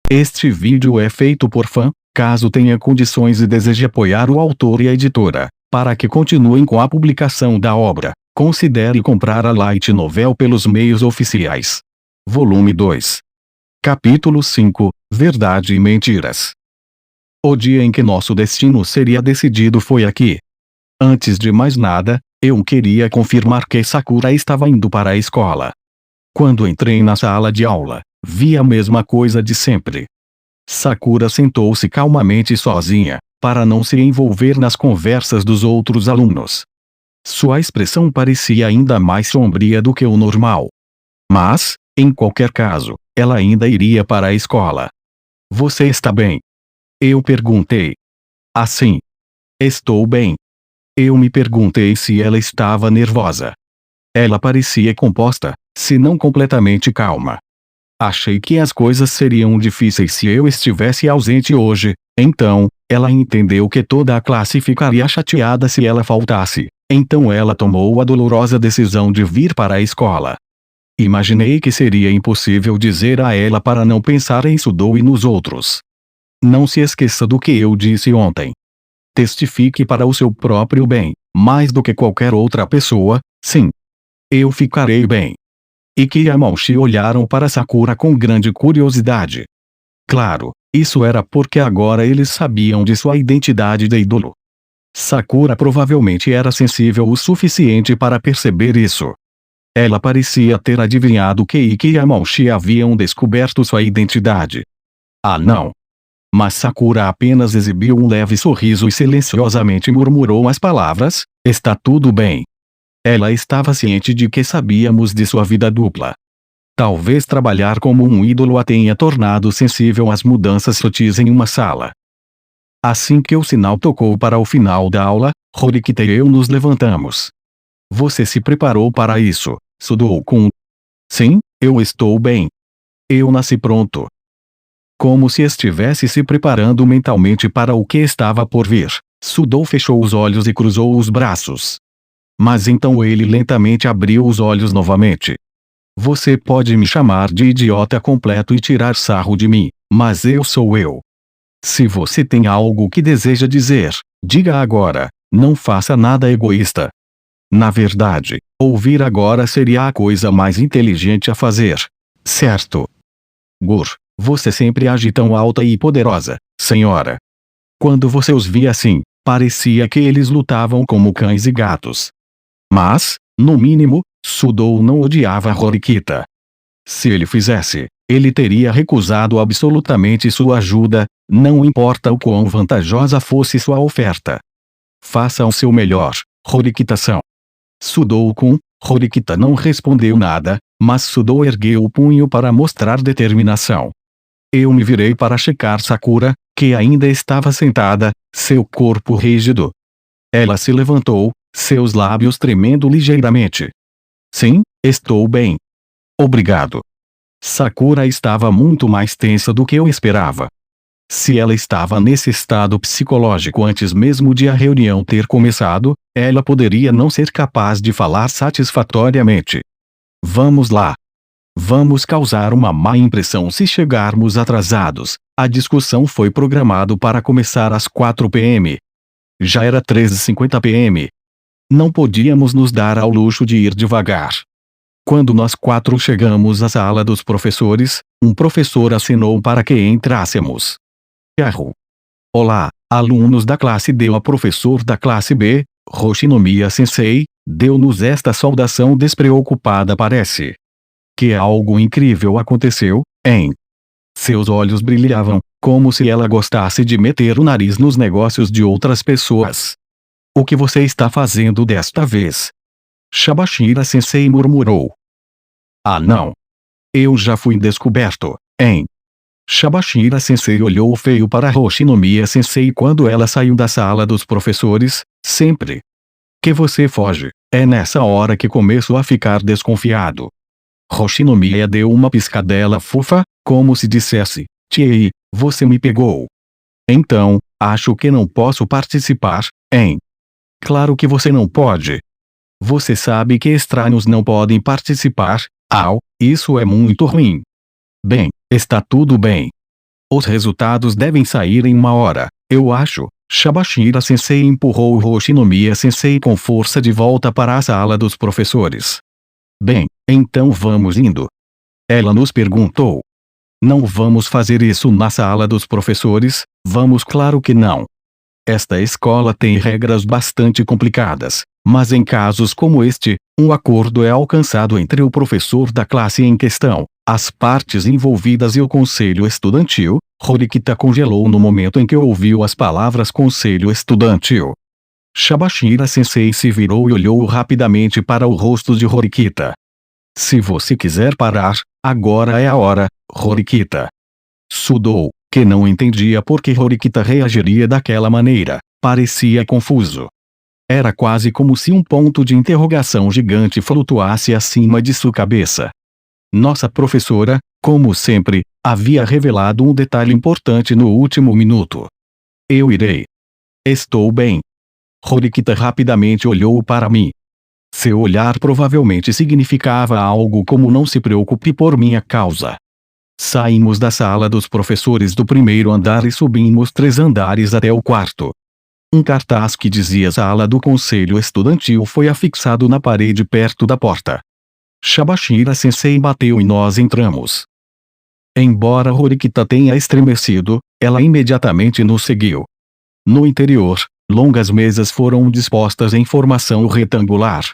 Este vídeo é feito por fã. Caso tenha condições e deseje apoiar o autor e a editora, para que continuem com a publicação da obra, considere comprar a Light Novel pelos meios oficiais. Volume 2. Capítulo 5. Verdade e Mentiras. O dia em que nosso destino seria decidido foi aqui. Antes de mais nada, eu queria confirmar que Sakura estava indo para a escola. Quando entrei na sala de aula, vi a mesma coisa de sempre. Sakura sentou-se calmamente sozinha, para não se envolver nas conversas dos outros alunos. Sua expressão parecia ainda mais sombria do que o normal. Mas, em qualquer caso, ela ainda iria para a escola. Você está bem? Eu perguntei. Assim. Estou bem. Eu me perguntei se ela estava nervosa. Ela parecia composta, se não completamente calma. Achei que as coisas seriam difíceis se eu estivesse ausente hoje, então, ela entendeu que toda a classe ficaria chateada se ela faltasse, então ela tomou a dolorosa decisão de vir para a escola. Imaginei que seria impossível dizer a ela para não pensar em Sudou e nos outros. Não se esqueça do que eu disse ontem. Testifique para o seu próprio bem, mais do que qualquer outra pessoa, sim. Eu ficarei bem. Ikki e Amaoshi olharam para Sakura com grande curiosidade. Claro, isso era porque agora eles sabiam de sua identidade de ídolo. Sakura provavelmente era sensível o suficiente para perceber isso. Ela parecia ter adivinhado que Ikki e Amaoshi haviam descoberto sua identidade. Ah não! Mas Sakura apenas exibiu um leve sorriso e silenciosamente murmurou as palavras, está tudo bem. Ela estava ciente de que sabíamos de sua vida dupla. Talvez trabalhar como um ídolo a tenha tornado sensível às mudanças sutis em uma sala. Assim que o sinal tocou para o final da aula, Horikita e eu nos levantamos. Você se preparou para isso, Sudou-kun? Sim, eu estou bem. Eu nasci pronto. Como se estivesse se preparando mentalmente para o que estava por vir, Sudou fechou os olhos e cruzou os braços. Mas então ele lentamente abriu os olhos novamente. Você pode me chamar de idiota completo e tirar sarro de mim, mas eu sou eu. Se você tem algo que deseja dizer, diga agora, não faça nada egoísta. Na verdade, ouvir agora seria a coisa mais inteligente a fazer. Certo? Gur, você sempre age tão alta e poderosa, senhora. Quando você os via assim, parecia que eles lutavam como cães e gatos. Mas, no mínimo, Sudou não odiava Horikita. Se ele fizesse, ele teria recusado absolutamente sua ajuda, não importa o quão vantajosa fosse sua oferta. Faça o seu melhor, Horikita-san. Sudou-kun. Horikita não respondeu nada, mas Sudou ergueu o punho para mostrar determinação. Eu me virei para checar Sakura, que ainda estava sentada, seu corpo rígido. Ela se levantou, seus lábios tremendo ligeiramente. Sim, estou bem. Obrigado. Sakura estava muito mais tensa do que eu esperava. Se ela estava nesse estado psicológico antes mesmo de a reunião ter começado, ela poderia não ser capaz de falar satisfatoriamente. Vamos lá. Vamos causar uma má impressão se chegarmos atrasados. A discussão foi programado para começar às 4 p.m. Já era 13h50 p.m. Não podíamos nos dar ao luxo de ir devagar. Quando nós quatro chegamos à sala dos professores, um professor acenou para que entrássemos. Yahoo! Olá, alunos da classe D. O professor da classe B, Hoshinomiya Sensei, deu-nos esta saudação despreocupada. Parece que algo incrível aconteceu, hein? Seus olhos brilhavam, como se ela gostasse de meter o nariz nos negócios de outras pessoas. O que você está fazendo desta vez? Shabashira Sensei murmurou. Ah não! Eu já fui descoberto, hein? Shabashira Sensei olhou feio para Hoshinomiya Sensei quando ela saiu da sala dos professores, sempre que você foge, é nessa hora que começo a ficar desconfiado. Hoshinomiya deu uma piscadela fofa, como se dissesse, Tiei, você me pegou. Então, acho que não posso participar, hein? Claro que você não pode. Você sabe que estranhos não podem participar, isso é muito ruim. Bem, está tudo bem. Os resultados devem sair em 1 hora, eu acho. Shabashira-sensei empurrou Hoshinomiya-sensei com força de volta para a sala dos professores. Bem, então vamos indo. Ela nos perguntou. Não vamos fazer isso na sala dos professores, vamos, claro que não. Esta escola tem regras bastante complicadas, mas em casos como este, um acordo é alcançado entre o professor da classe em questão, as partes envolvidas e o conselho estudantil. Horikita congelou no momento em que ouviu as palavras conselho estudantil. Shabashira-sensei se virou e olhou rapidamente para o rosto de Horikita. Se você quiser parar, agora é a hora, Horikita. Sudou, que não entendia por que Horikita reagiria daquela maneira, parecia confuso. Era quase como se um ponto de interrogação gigante flutuasse acima de sua cabeça. Nossa professora, como sempre, havia revelado um detalhe importante no último minuto. Eu irei. Estou bem. Horikita rapidamente olhou para mim. Seu olhar provavelmente significava algo como não se preocupe por minha causa. Saímos da sala dos professores do primeiro andar e subimos 3 andares até o quarto. Um cartaz que dizia sala do conselho estudantil foi afixado na parede perto da porta. Shabashira-sensei bateu e nós entramos. Embora Horikita tenha estremecido, ela imediatamente nos seguiu. No interior, longas mesas foram dispostas em formação retangular.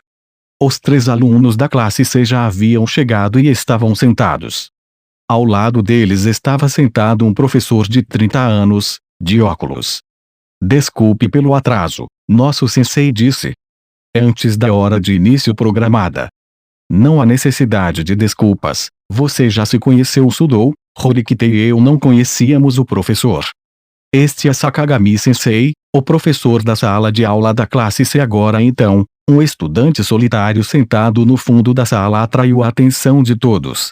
Os 3 alunos da classe C já haviam chegado e estavam sentados. Ao lado deles estava sentado um professor de 30 anos, de óculos. Desculpe pelo atraso, nosso sensei disse. Antes da hora de início programada. Não há necessidade de desculpas, você já se conheceu. Sudou. Horikita e eu não conhecíamos o professor. Este é Sakagami-sensei, o professor da sala de aula da classe C. Agora então, um estudante solitário sentado no fundo da sala atraiu a atenção de todos.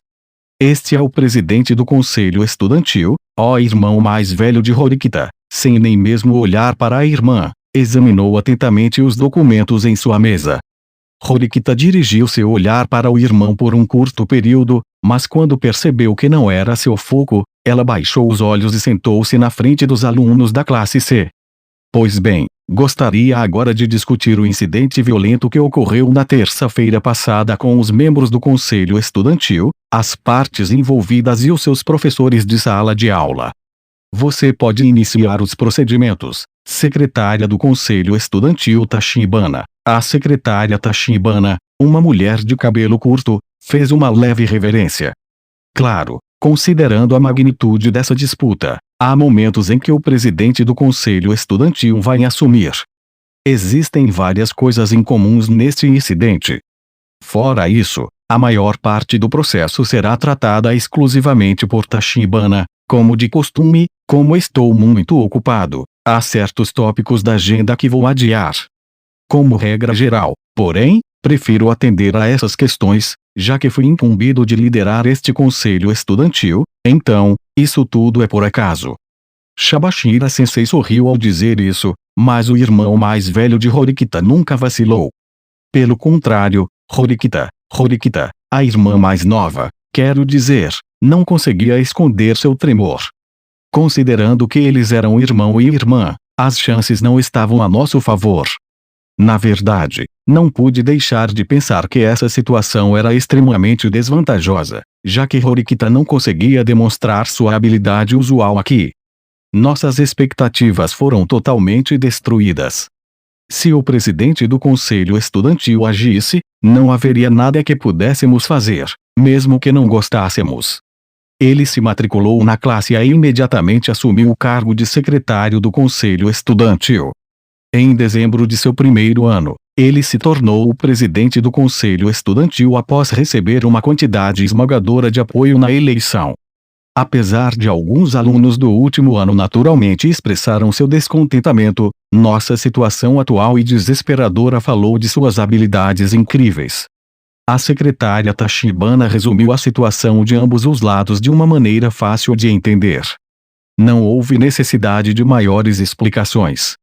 Este é o presidente do conselho estudantil, ó irmão mais velho de Horikita, sem nem mesmo olhar para a irmã, examinou atentamente os documentos em sua mesa. Horikita dirigiu seu olhar para o irmão por um curto período, mas quando percebeu que não era seu foco, ela baixou os olhos e sentou-se na frente dos alunos da classe C. Pois bem, gostaria agora de discutir o incidente violento que ocorreu na terça-feira passada com os membros do conselho estudantil, as partes envolvidas e os seus professores de sala de aula. Você pode iniciar os procedimentos, secretária do conselho estudantil Tachibana. A secretária Tachibana, uma mulher de cabelo curto, fez uma leve reverência. Claro, considerando a magnitude dessa disputa, há momentos em que o presidente do conselho estudantil vai assumir. Existem várias coisas incomuns neste incidente. Fora isso, a maior parte do processo será tratada exclusivamente por Tachibana, como de costume. Como estou muito ocupado, há certos tópicos da agenda que vou adiar. Como regra geral, porém, prefiro atender a essas questões, já que fui incumbido de liderar este conselho estudantil, então, isso tudo é por acaso. Shabashira-sensei sorriu ao dizer isso, mas o irmão mais velho de Horikita nunca vacilou. Pelo contrário, Horikita, a irmã mais nova, quero dizer, não conseguia esconder seu tremor. Considerando que eles eram irmão e irmã, as chances não estavam a nosso favor. Na verdade, não pude deixar de pensar que essa situação era extremamente desvantajosa, já que Horikita não conseguia demonstrar sua habilidade usual aqui. Nossas expectativas foram totalmente destruídas. Se o presidente do conselho estudantil agisse, não haveria nada que pudéssemos fazer, mesmo que não gostássemos. Ele se matriculou na classe A e imediatamente assumiu o cargo de secretário do conselho estudantil. Em dezembro de seu primeiro ano, ele se tornou o presidente do conselho estudantil após receber uma quantidade esmagadora de apoio na eleição. Apesar de alguns alunos do último ano naturalmente expressaram seu descontentamento, nossa situação atual e desesperadora falou de suas habilidades incríveis. A secretária Tachibana resumiu a situação de ambos os lados de uma maneira fácil de entender. Não houve necessidade de maiores explicações.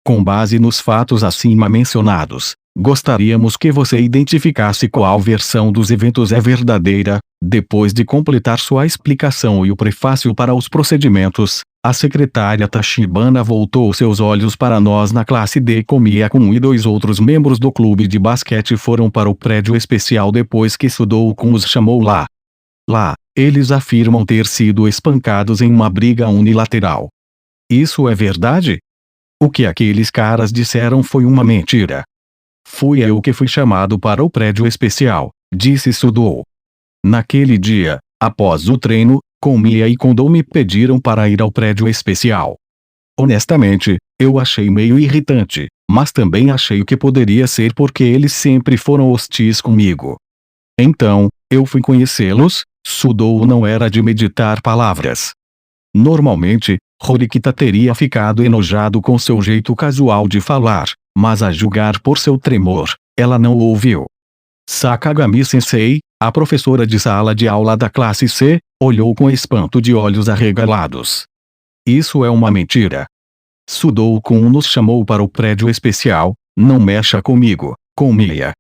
Com base nos fatos acima mencionados, gostaríamos que você identificasse qual versão dos eventos é verdadeira, Depois de completar sua explicação e o prefácio para os procedimentos, a secretária Tachibana voltou seus olhos para nós na classe D. Komiya-kun e 2 outros membros do clube de basquete foram para o prédio especial depois que Sudou-kun os chamou lá. Lá, eles afirmam ter sido espancados em uma briga unilateral. Isso é verdade? O que aqueles caras disseram foi uma mentira. Fui eu que fui chamado para o prédio especial, disse Sudou. Naquele dia, após o treino, Komiya e Kondo me pediram para ir ao prédio especial. Honestamente, eu achei meio irritante, mas também achei que poderia ser porque eles sempre foram hostis comigo. Então, eu fui conhecê-los. Sudou não era de meditar palavras. Normalmente, Horikita teria ficado enojado com seu jeito casual de falar, mas a julgar por seu tremor, ela não o ouviu. Sakagami-sensei, a professora de sala de aula da classe C, olhou com espanto de olhos arregalados. Isso é uma mentira. Sudou-kun nos chamou para o prédio especial. Não mexa comigo, Komiya.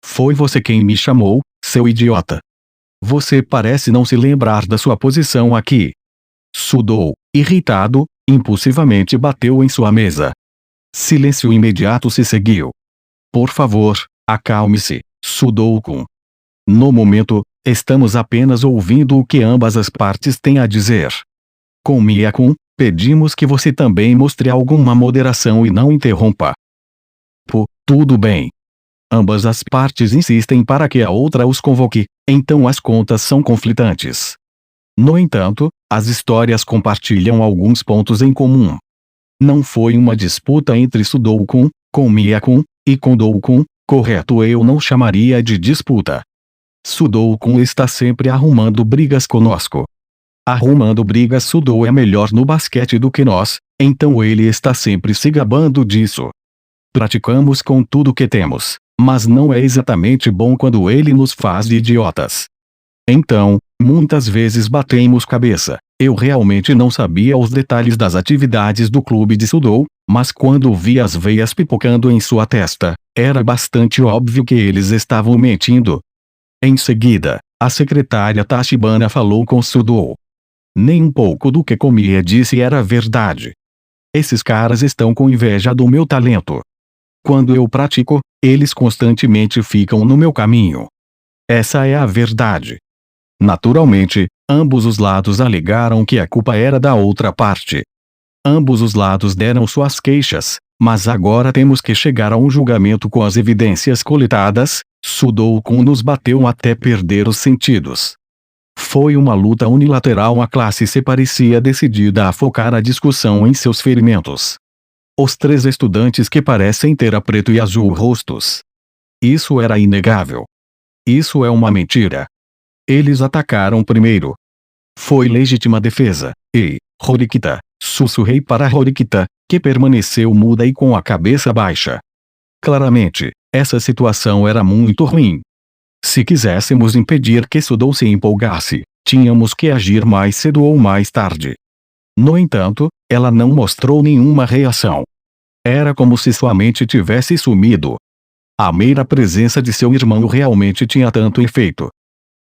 Foi você quem me chamou, seu idiota. Você parece não se lembrar da sua posição aqui. Sudou, irritado, impulsivamente bateu em sua mesa. Silêncio imediato se seguiu. Por favor, acalme-se, Sudou-kun. No momento, estamos apenas ouvindo o que ambas as partes têm a dizer. Komiya-kun, pedimos que você também mostre alguma moderação e não interrompa. Tudo bem. Ambas as partes insistem para que a outra os convoque, então as contas são conflitantes. No entanto, as histórias compartilham alguns pontos em comum. Não foi uma disputa entre Sudou-kun, Komiya-kun, e Kondo-kun, correto? Eu não chamaria de disputa. Sudou-kun está sempre arrumando brigas conosco. Arrumando brigas. Sudou é melhor no basquete do que nós, então ele está sempre se gabando disso. Praticamos com tudo que temos, mas não é exatamente bom quando ele nos faz de idiotas. Então, muitas vezes batemos cabeça. Eu realmente não sabia os detalhes das atividades do clube de Sudou, mas quando vi as veias pipocando em sua testa, era bastante óbvio que eles estavam mentindo. Em seguida, a secretária Tachibana falou com Sudou. Nem um pouco do que Komiya disse era verdade. Esses caras estão com inveja do meu talento. Quando eu pratico, eles constantemente ficam no meu caminho. Essa é a verdade. Naturalmente, ambos os lados alegaram que a culpa era da outra parte. Ambos os lados deram suas queixas, mas agora temos que chegar a um julgamento com as evidências coletadas. Sudou-kun nos bateu até perder os sentidos. Foi uma luta unilateral. A classe C parecia decidida a focar a discussão em seus ferimentos. Os 3 estudantes que parecem ter a preto e azul rostos. Isso era inegável. Isso é uma mentira. Eles atacaram primeiro. Foi legítima defesa. Ei, Horikita, sussurrei para Horikita, que permaneceu muda e com a cabeça baixa. Claramente, essa situação era muito ruim. Se quiséssemos impedir que Sudou se empolgasse, tínhamos que agir mais cedo ou mais tarde. No entanto, ela não mostrou nenhuma reação. Era como se sua mente tivesse sumido. A mera presença de seu irmão realmente tinha tanto efeito.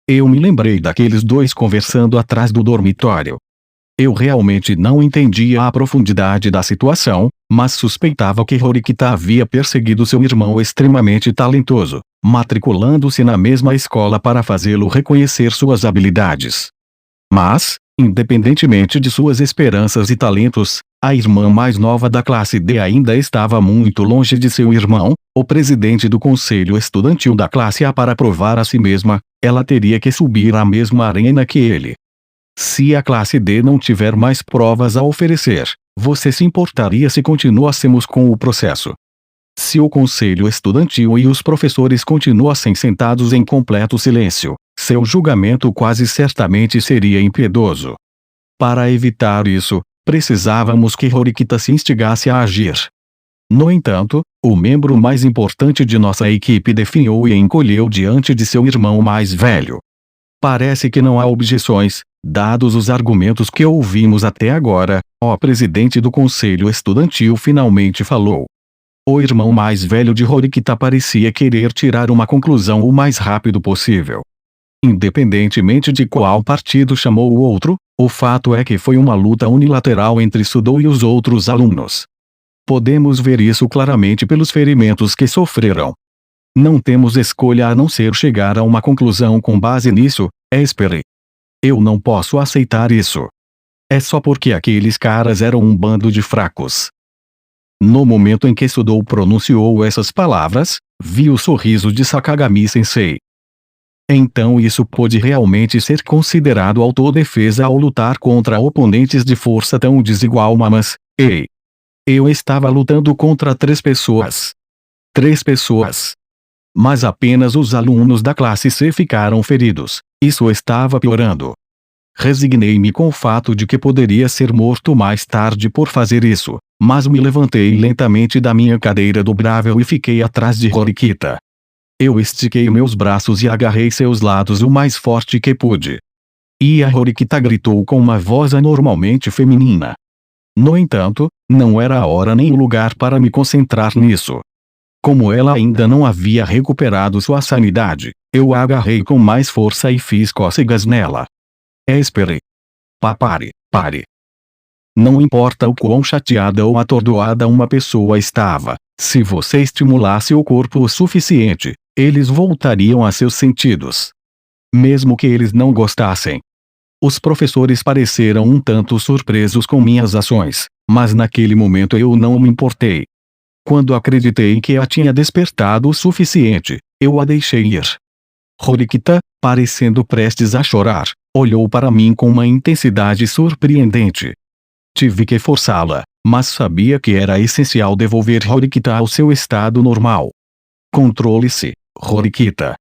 Eu me lembrei daqueles 2 conversando atrás do dormitório. Eu realmente não entendia a profundidade da situação, mas suspeitava que Horikita havia perseguido seu irmão extremamente talentoso, matriculando-se na mesma escola para fazê-lo reconhecer suas habilidades. Mas, independentemente de suas esperanças e talentos, a irmã mais nova da classe D ainda estava muito longe de seu irmão, o presidente do conselho estudantil da classe A. Para provar a si mesma, ela teria que subir à mesma arena que ele. Se a classe D não tiver mais provas a oferecer, você se importaria se continuássemos com o processo? Se o conselho estudantil e os professores continuassem sentados em completo silêncio, seu julgamento quase certamente seria impiedoso. Para evitar isso, precisávamos que Horikita se instigasse a agir. No entanto, o membro mais importante de nossa equipe definhou e encolheu diante de seu irmão mais velho. Parece que não há objeções, dados os argumentos que ouvimos até agora. O presidente do conselho estudantil finalmente falou. O irmão mais velho de Horikita parecia querer tirar uma conclusão o mais rápido possível. Independentemente de qual partido chamou o outro, o fato é que foi uma luta unilateral entre Sudou e os outros alunos. Podemos ver isso claramente pelos ferimentos que sofreram. Não temos escolha a não ser chegar a uma conclusão com base nisso, espere. Eu não posso aceitar isso. É só porque aqueles caras eram um bando de fracos. No momento em que Sudou pronunciou essas palavras, vi o sorriso de Sakagami-sensei. Então isso pôde realmente ser considerado autodefesa ao lutar contra oponentes de força tão desigual, mas, ei! Eu estava lutando contra 3 pessoas. 3 pessoas. Mas apenas os alunos da classe C ficaram feridos. Isso estava piorando. Resignei-me com o fato de que poderia ser morto mais tarde por fazer isso, mas me levantei lentamente da minha cadeira dobrável e fiquei atrás de Horikita. Eu estiquei meus braços e agarrei seus lados o mais forte que pude. E a Horikita gritou com uma voz anormalmente feminina. No entanto, não era a hora nem o lugar para me concentrar nisso. Como ela ainda não havia recuperado sua sanidade, eu a agarrei com mais força e fiz cócegas nela. Espere. Pare. Não importa o quão chateada ou atordoada uma pessoa estava, se você estimulasse o corpo o suficiente, eles voltariam a seus sentidos. Mesmo que eles não gostassem. Os professores pareceram um tanto surpresos com minhas ações, mas naquele momento eu não me importei. Quando acreditei que a tinha despertado o suficiente, eu a deixei ir. Horikita, parecendo prestes a chorar, olhou para mim com uma intensidade surpreendente. Tive que forçá-la, mas sabia que era essencial devolver Horikita ao seu estado normal. Controle-se, Horikita.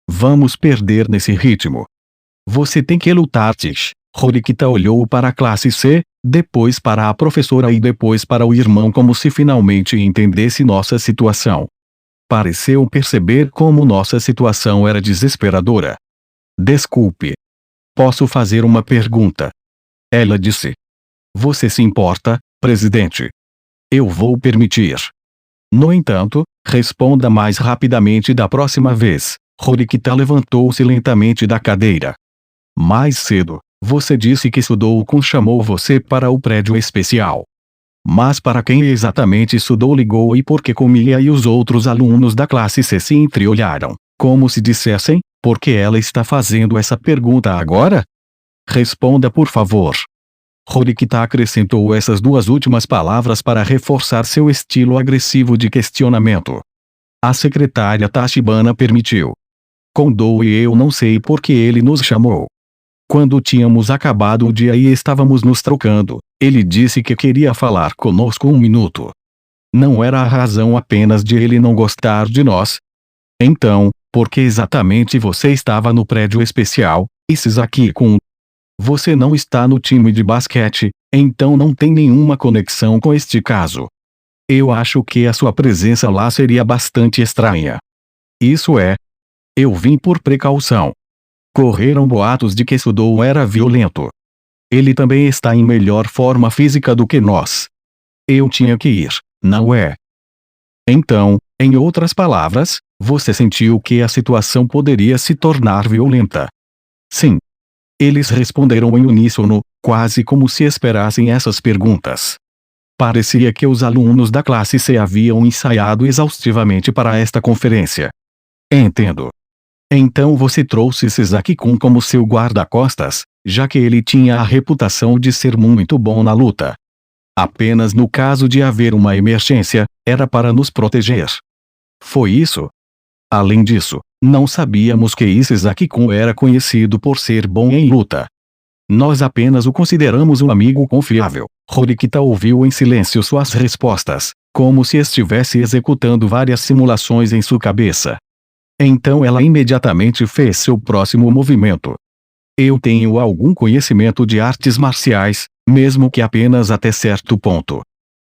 Vamos perder nesse ritmo. Você tem que lutar, Tish. Horikita olhou para a classe C, depois para a professora e depois para o irmão como se finalmente entendesse nossa situação. Pareceu perceber como nossa situação era desesperadora. Desculpe. Posso fazer uma pergunta? Ela disse. Você se importa, presidente? Eu vou permitir. No entanto, responda mais rapidamente da próxima vez. Horikita levantou-se lentamente da cadeira. Mais cedo, você disse que Sudou-kun chamou você para o prédio especial. Mas para quem exatamente Sudou ligou e por que Komiya e os outros alunos da classe C se entreolharam, como se dissessem, por que ela está fazendo essa pergunta agora? Responda por favor. Horikita acrescentou essas 2 últimas palavras para reforçar seu estilo agressivo de questionamento. A secretária Tachibana permitiu. Kondo e eu não sei por que ele nos chamou. Quando tínhamos acabado o dia e estávamos nos trocando, ele disse que queria falar conosco 1 minuto. Não era a razão apenas de ele não gostar de nós? Então, por que exatamente você estava no prédio especial, Isizaki-kun? Você não está no time de basquete, então não tem nenhuma conexão com este caso. Eu acho que a sua presença lá seria bastante estranha. Isso é. Eu vim por precaução. Correram boatos de que Sudou era violento. Ele também está em melhor forma física do que nós. Eu tinha que ir, não é? Então, em outras palavras, você sentiu que a situação poderia se tornar violenta. Sim. Eles responderam em uníssono, quase como se esperassem essas perguntas. Parecia que os alunos da classe C haviam ensaiado exaustivamente para esta conferência. Entendo. Então você trouxe Sasaki-kun como seu guarda-costas, já que ele tinha a reputação de ser muito bom na luta. Apenas no caso de haver uma emergência, era para nos proteger. Foi isso? Além disso, não sabíamos que Sasaki-kun era conhecido por ser bom em luta. Nós apenas o consideramos um amigo confiável. Horikita ouviu em silêncio suas respostas, como se estivesse executando várias simulações em sua cabeça. Então ela imediatamente fez seu próximo movimento. Eu tenho algum conhecimento de artes marciais, mesmo que apenas até certo ponto.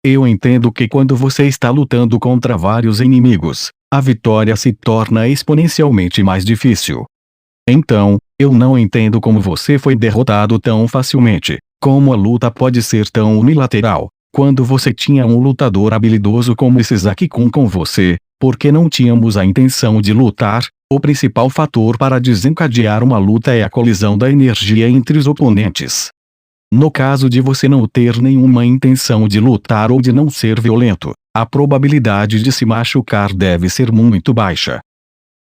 Eu entendo que quando você está lutando contra vários inimigos, a vitória se torna exponencialmente mais difícil. Então, eu não entendo como você foi derrotado tão facilmente, como a luta pode ser tão unilateral, quando você tinha um lutador habilidoso como Sasaki-kun com você, porque não tínhamos a intenção de lutar. O principal fator para desencadear uma luta é a colisão da energia entre os oponentes. No caso de você não ter nenhuma intenção de lutar ou de não ser violento, a probabilidade de se machucar deve ser muito baixa.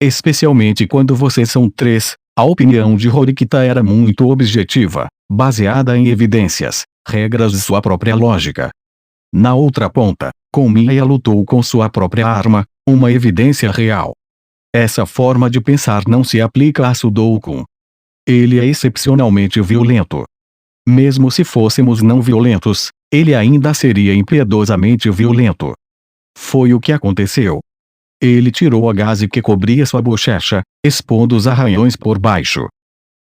Especialmente quando vocês são três. A opinião de Horikita era muito objetiva, baseada em evidências, regras e sua própria lógica. Na outra ponta, Komiya lutou com sua própria arma, uma evidência real. Essa forma de pensar não se aplica a Sudoku. Ele é excepcionalmente violento. Mesmo se fôssemos não violentos, ele ainda seria impiedosamente violento. Foi o que aconteceu. Ele tirou a gaze que cobria sua bochecha, expondo os arranhões por baixo.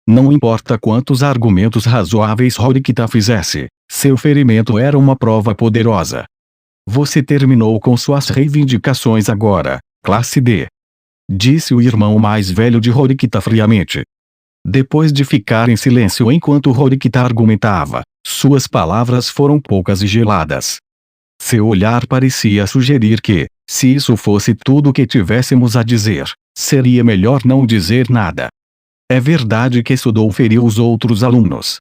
Não importa quantos argumentos razoáveis Horikita fizesse, seu ferimento era uma prova poderosa. Você terminou com suas reivindicações agora, classe D. Disse o irmão mais velho de Horikita friamente. Depois de ficar em silêncio enquanto Horikita argumentava, suas palavras foram poucas e geladas. Seu olhar parecia sugerir que, se isso fosse tudo o que tivéssemos a dizer, seria melhor não dizer nada. É verdade que Sudou feriu os outros alunos.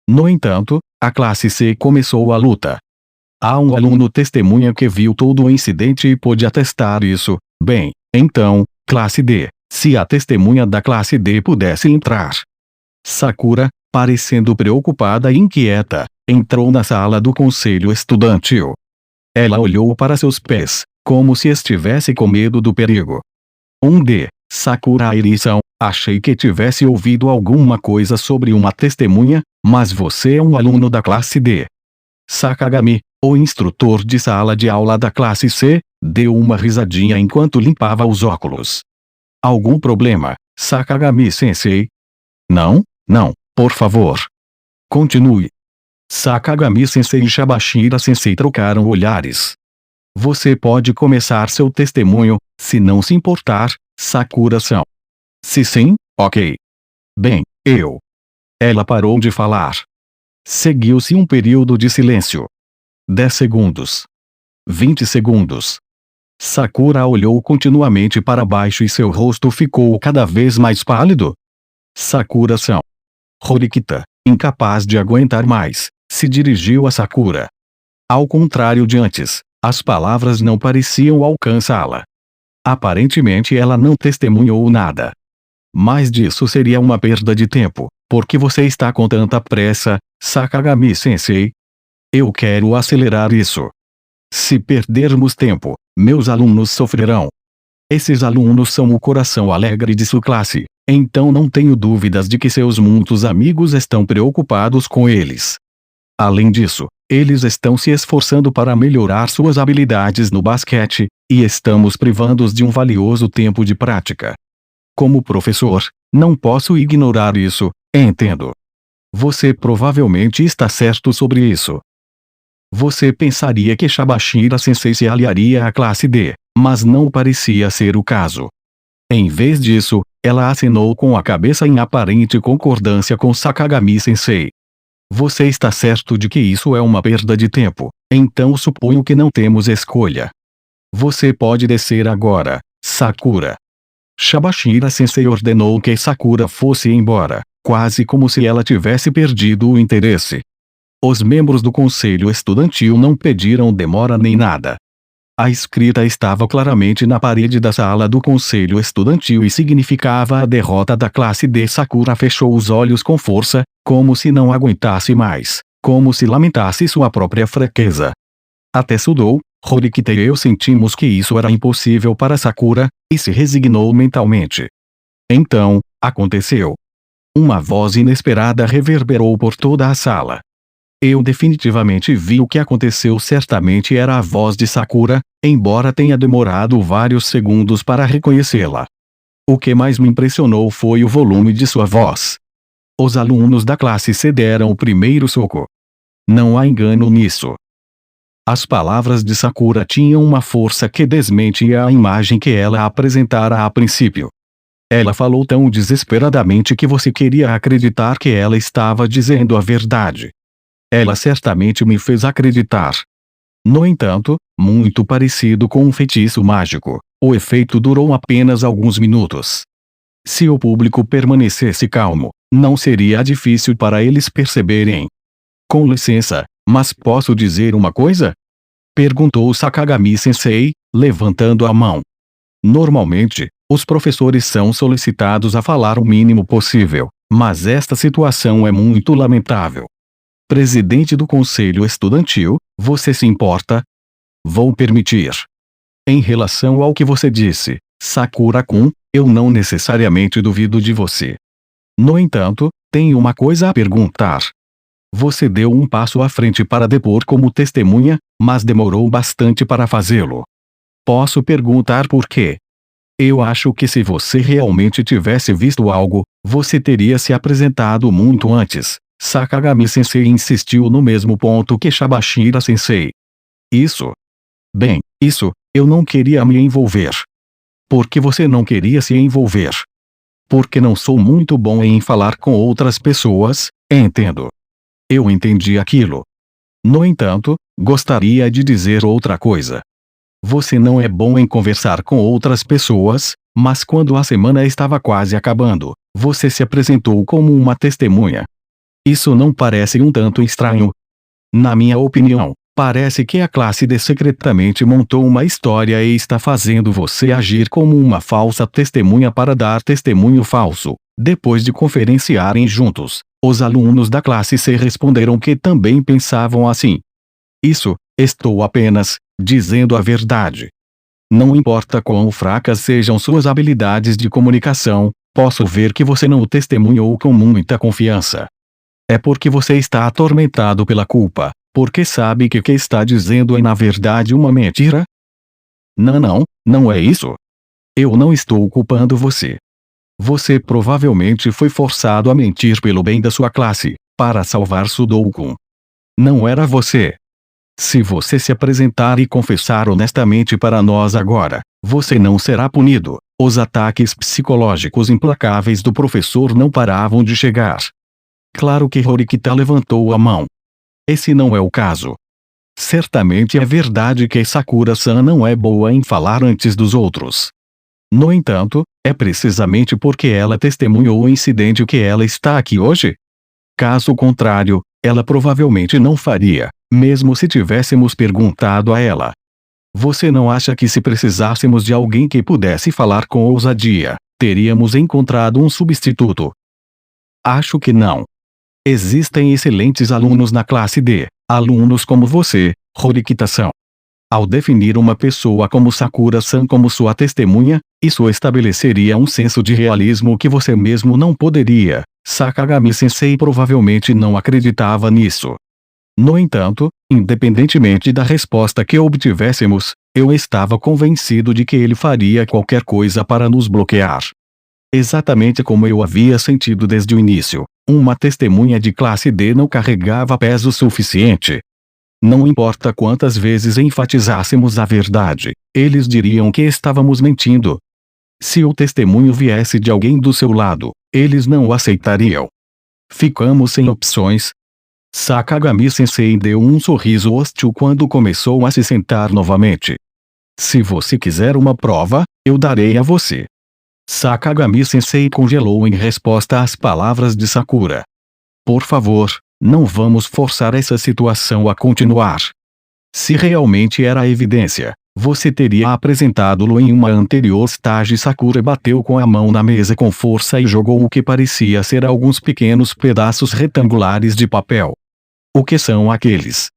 No entanto, a classe C começou a luta. Há um aluno testemunha que viu todo o incidente e pôde atestar isso. Bem, então, classe D, se a testemunha da classe D pudesse entrar. Sakura, parecendo preocupada e inquieta, entrou na sala do conselho estudantil. Ela olhou para seus pés, como se estivesse com medo do perigo. Sakura Iri-san, achei que tivesse ouvido alguma coisa sobre uma testemunha, mas você é um aluno da classe D. Sakagami, o instrutor de sala de aula da classe C, deu uma risadinha enquanto limpava os óculos. Algum problema, Sakagami-sensei? Não, por favor. Continue. Sakagami-sensei e Shabashira-sensei trocaram olhares. Você pode começar seu testemunho, se não se importar, Sakura-san. Se sim, ok. Bem, eu. Ela parou de falar. Seguiu-se um período de silêncio. 10 segundos. 20 segundos. Sakura olhou continuamente para baixo e seu rosto ficou cada vez mais pálido. Sakura-san. Horikita, incapaz de aguentar mais, se dirigiu a Sakura. Ao contrário de antes, as palavras não pareciam alcançá-la. Aparentemente ela não testemunhou nada. Mas disso seria uma perda de tempo, porque você está com tanta pressa, Sakagami-sensei. Eu quero acelerar isso. Se perdermos tempo, meus alunos sofrerão. Esses alunos são o coração alegre de sua classe, então não tenho dúvidas de que seus muitos amigos estão preocupados com eles. Além disso, eles estão se esforçando para melhorar suas habilidades no basquete, e estamos privando-os de um valioso tempo de prática. Como professor, não posso ignorar isso, entendo. Você provavelmente está certo sobre isso. Você pensaria que Shabashira-sensei se aliaria à classe D, mas não parecia ser o caso. Em vez disso, ela acenou com a cabeça em aparente concordância com Sakagami-sensei. Você está certo de que isso é uma perda de tempo, então suponho que não temos escolha. Você pode descer agora, Sakura. Shabashira-sensei ordenou que Sakura fosse embora, quase como se ela tivesse perdido o interesse. Os membros do conselho estudantil não pediram demora nem nada. A escrita estava claramente na parede da sala do conselho estudantil e significava a derrota da classe D. Sakura fechou os olhos com força, como se não aguentasse mais, como se lamentasse sua própria fraqueza. Até Sudou, Horikita e eu sentimos que isso era impossível para Sakura, e se resignou mentalmente. Então, aconteceu. Uma voz inesperada reverberou por toda a sala. Eu definitivamente vi o que aconteceu. Certamente era a voz de Sakura, embora tenha demorado vários segundos para reconhecê-la. O que mais me impressionou foi o volume de sua voz. Os alunos da classe C deram o primeiro soco. Não há engano nisso. As palavras de Sakura tinham uma força que desmentia a imagem que ela apresentara a princípio. Ela falou tão desesperadamente que você queria acreditar que ela estava dizendo a verdade. Ela certamente me fez acreditar. No entanto, muito parecido com um feitiço mágico, O efeito durou apenas alguns minutos. Se o público permanecesse calmo, não seria difícil para eles perceberem. Com licença, mas posso dizer uma coisa? Perguntou Sakagami-sensei, levantando a mão. Normalmente, os professores são solicitados a falar o mínimo possível, mas esta situação é muito lamentável. Presidente do Conselho Estudantil, você se importa? Vou permitir. Em relação ao que você disse, Sakura-kun, eu não necessariamente duvido de você. No entanto, tenho uma coisa a perguntar. Você deu um passo à frente para depor como testemunha, mas demorou bastante para fazê-lo. Posso perguntar por quê? Eu acho que se você realmente tivesse visto algo, você teria se apresentado muito antes. Sakagami-sensei insistiu no mesmo ponto que Shabashira-sensei. Isso. Bem, isso, eu não queria me envolver. Por que você não queria se envolver? Porque não sou muito bom em falar com outras pessoas, entendo. Eu entendi aquilo. No entanto, gostaria de dizer outra coisa. Você não é bom em conversar com outras pessoas, mas quando a semana estava quase acabando, você se apresentou como uma testemunha. Isso não parece um tanto estranho? Na minha opinião, parece que a classe D secretamente montou uma história e está fazendo você agir como uma falsa testemunha para dar testemunho falso. Depois de conferenciarem juntos, os alunos da classe C responderam que também pensavam assim. Isso, estou apenas dizendo a verdade. Não importa quão fracas sejam suas habilidades de comunicação, posso ver que você não o testemunhou com muita confiança. É porque você está atormentado pela culpa, porque sabe que o que está dizendo é na verdade uma mentira? Não é isso. Eu não estou culpando você. Você provavelmente foi forçado a mentir pelo bem da sua classe, para salvar Sudoku. Não era você. Se você se apresentar e confessar honestamente para nós agora, você não será punido. Os ataques psicológicos implacáveis do professor não paravam de chegar. Claro que Horikita levantou a mão. Esse não é o caso. Certamente é verdade que Sakura-san não é boa em falar antes dos outros. No entanto, é precisamente porque ela testemunhou o incidente que ela está aqui hoje? Caso contrário, ela provavelmente não faria, mesmo se tivéssemos perguntado a ela. Você não acha que se precisássemos de alguém que pudesse falar com ousadia, teríamos encontrado um substituto? Acho que não. Existem excelentes alunos na classe D, alunos como você, Horikita-san. Ao definir uma pessoa como Sakura-san como sua testemunha, isso estabeleceria um senso de realismo que você mesmo não poderia. Sakagami-sensei provavelmente não acreditava nisso. No entanto, independentemente da resposta que obtivéssemos, eu estava convencido de que ele faria qualquer coisa para nos bloquear. Exatamente como eu havia sentido desde o início, uma testemunha de classe D não carregava peso suficiente. Não importa quantas vezes enfatizássemos a verdade, eles diriam que estávamos mentindo. Se o testemunho viesse de alguém do seu lado, eles não o aceitariam. Ficamos sem opções. Sakagami-sensei deu um sorriso hostil quando começou a se sentar novamente. Se você quiser uma prova, eu darei a você. Sakagami-sensei congelou em resposta às palavras de Sakura. Por favor, não vamos forçar essa situação a continuar. Se realmente era evidência, você teria apresentado-lo em uma anterior stage. Sakura bateu com a mão na mesa com força e jogou o que parecia ser alguns pequenos pedaços retangulares de papel. O que são aqueles?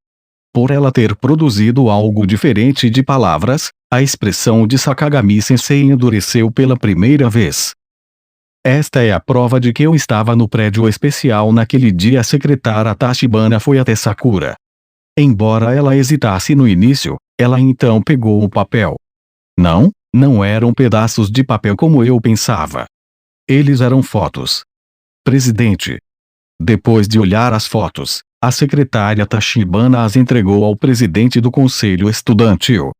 Por ela ter produzido algo diferente de palavras, a expressão de Sakagami-sensei endureceu pela primeira vez. Esta é a prova de que eu estava no prédio especial naquele dia. A secretária Tachibana foi até Sakura. Embora ela hesitasse no início, ela então pegou o papel. Não eram pedaços de papel como eu pensava. Eles eram fotos. Presidente. Depois de olhar as fotos, a secretária Tachibana as entregou ao presidente do conselho estudantil.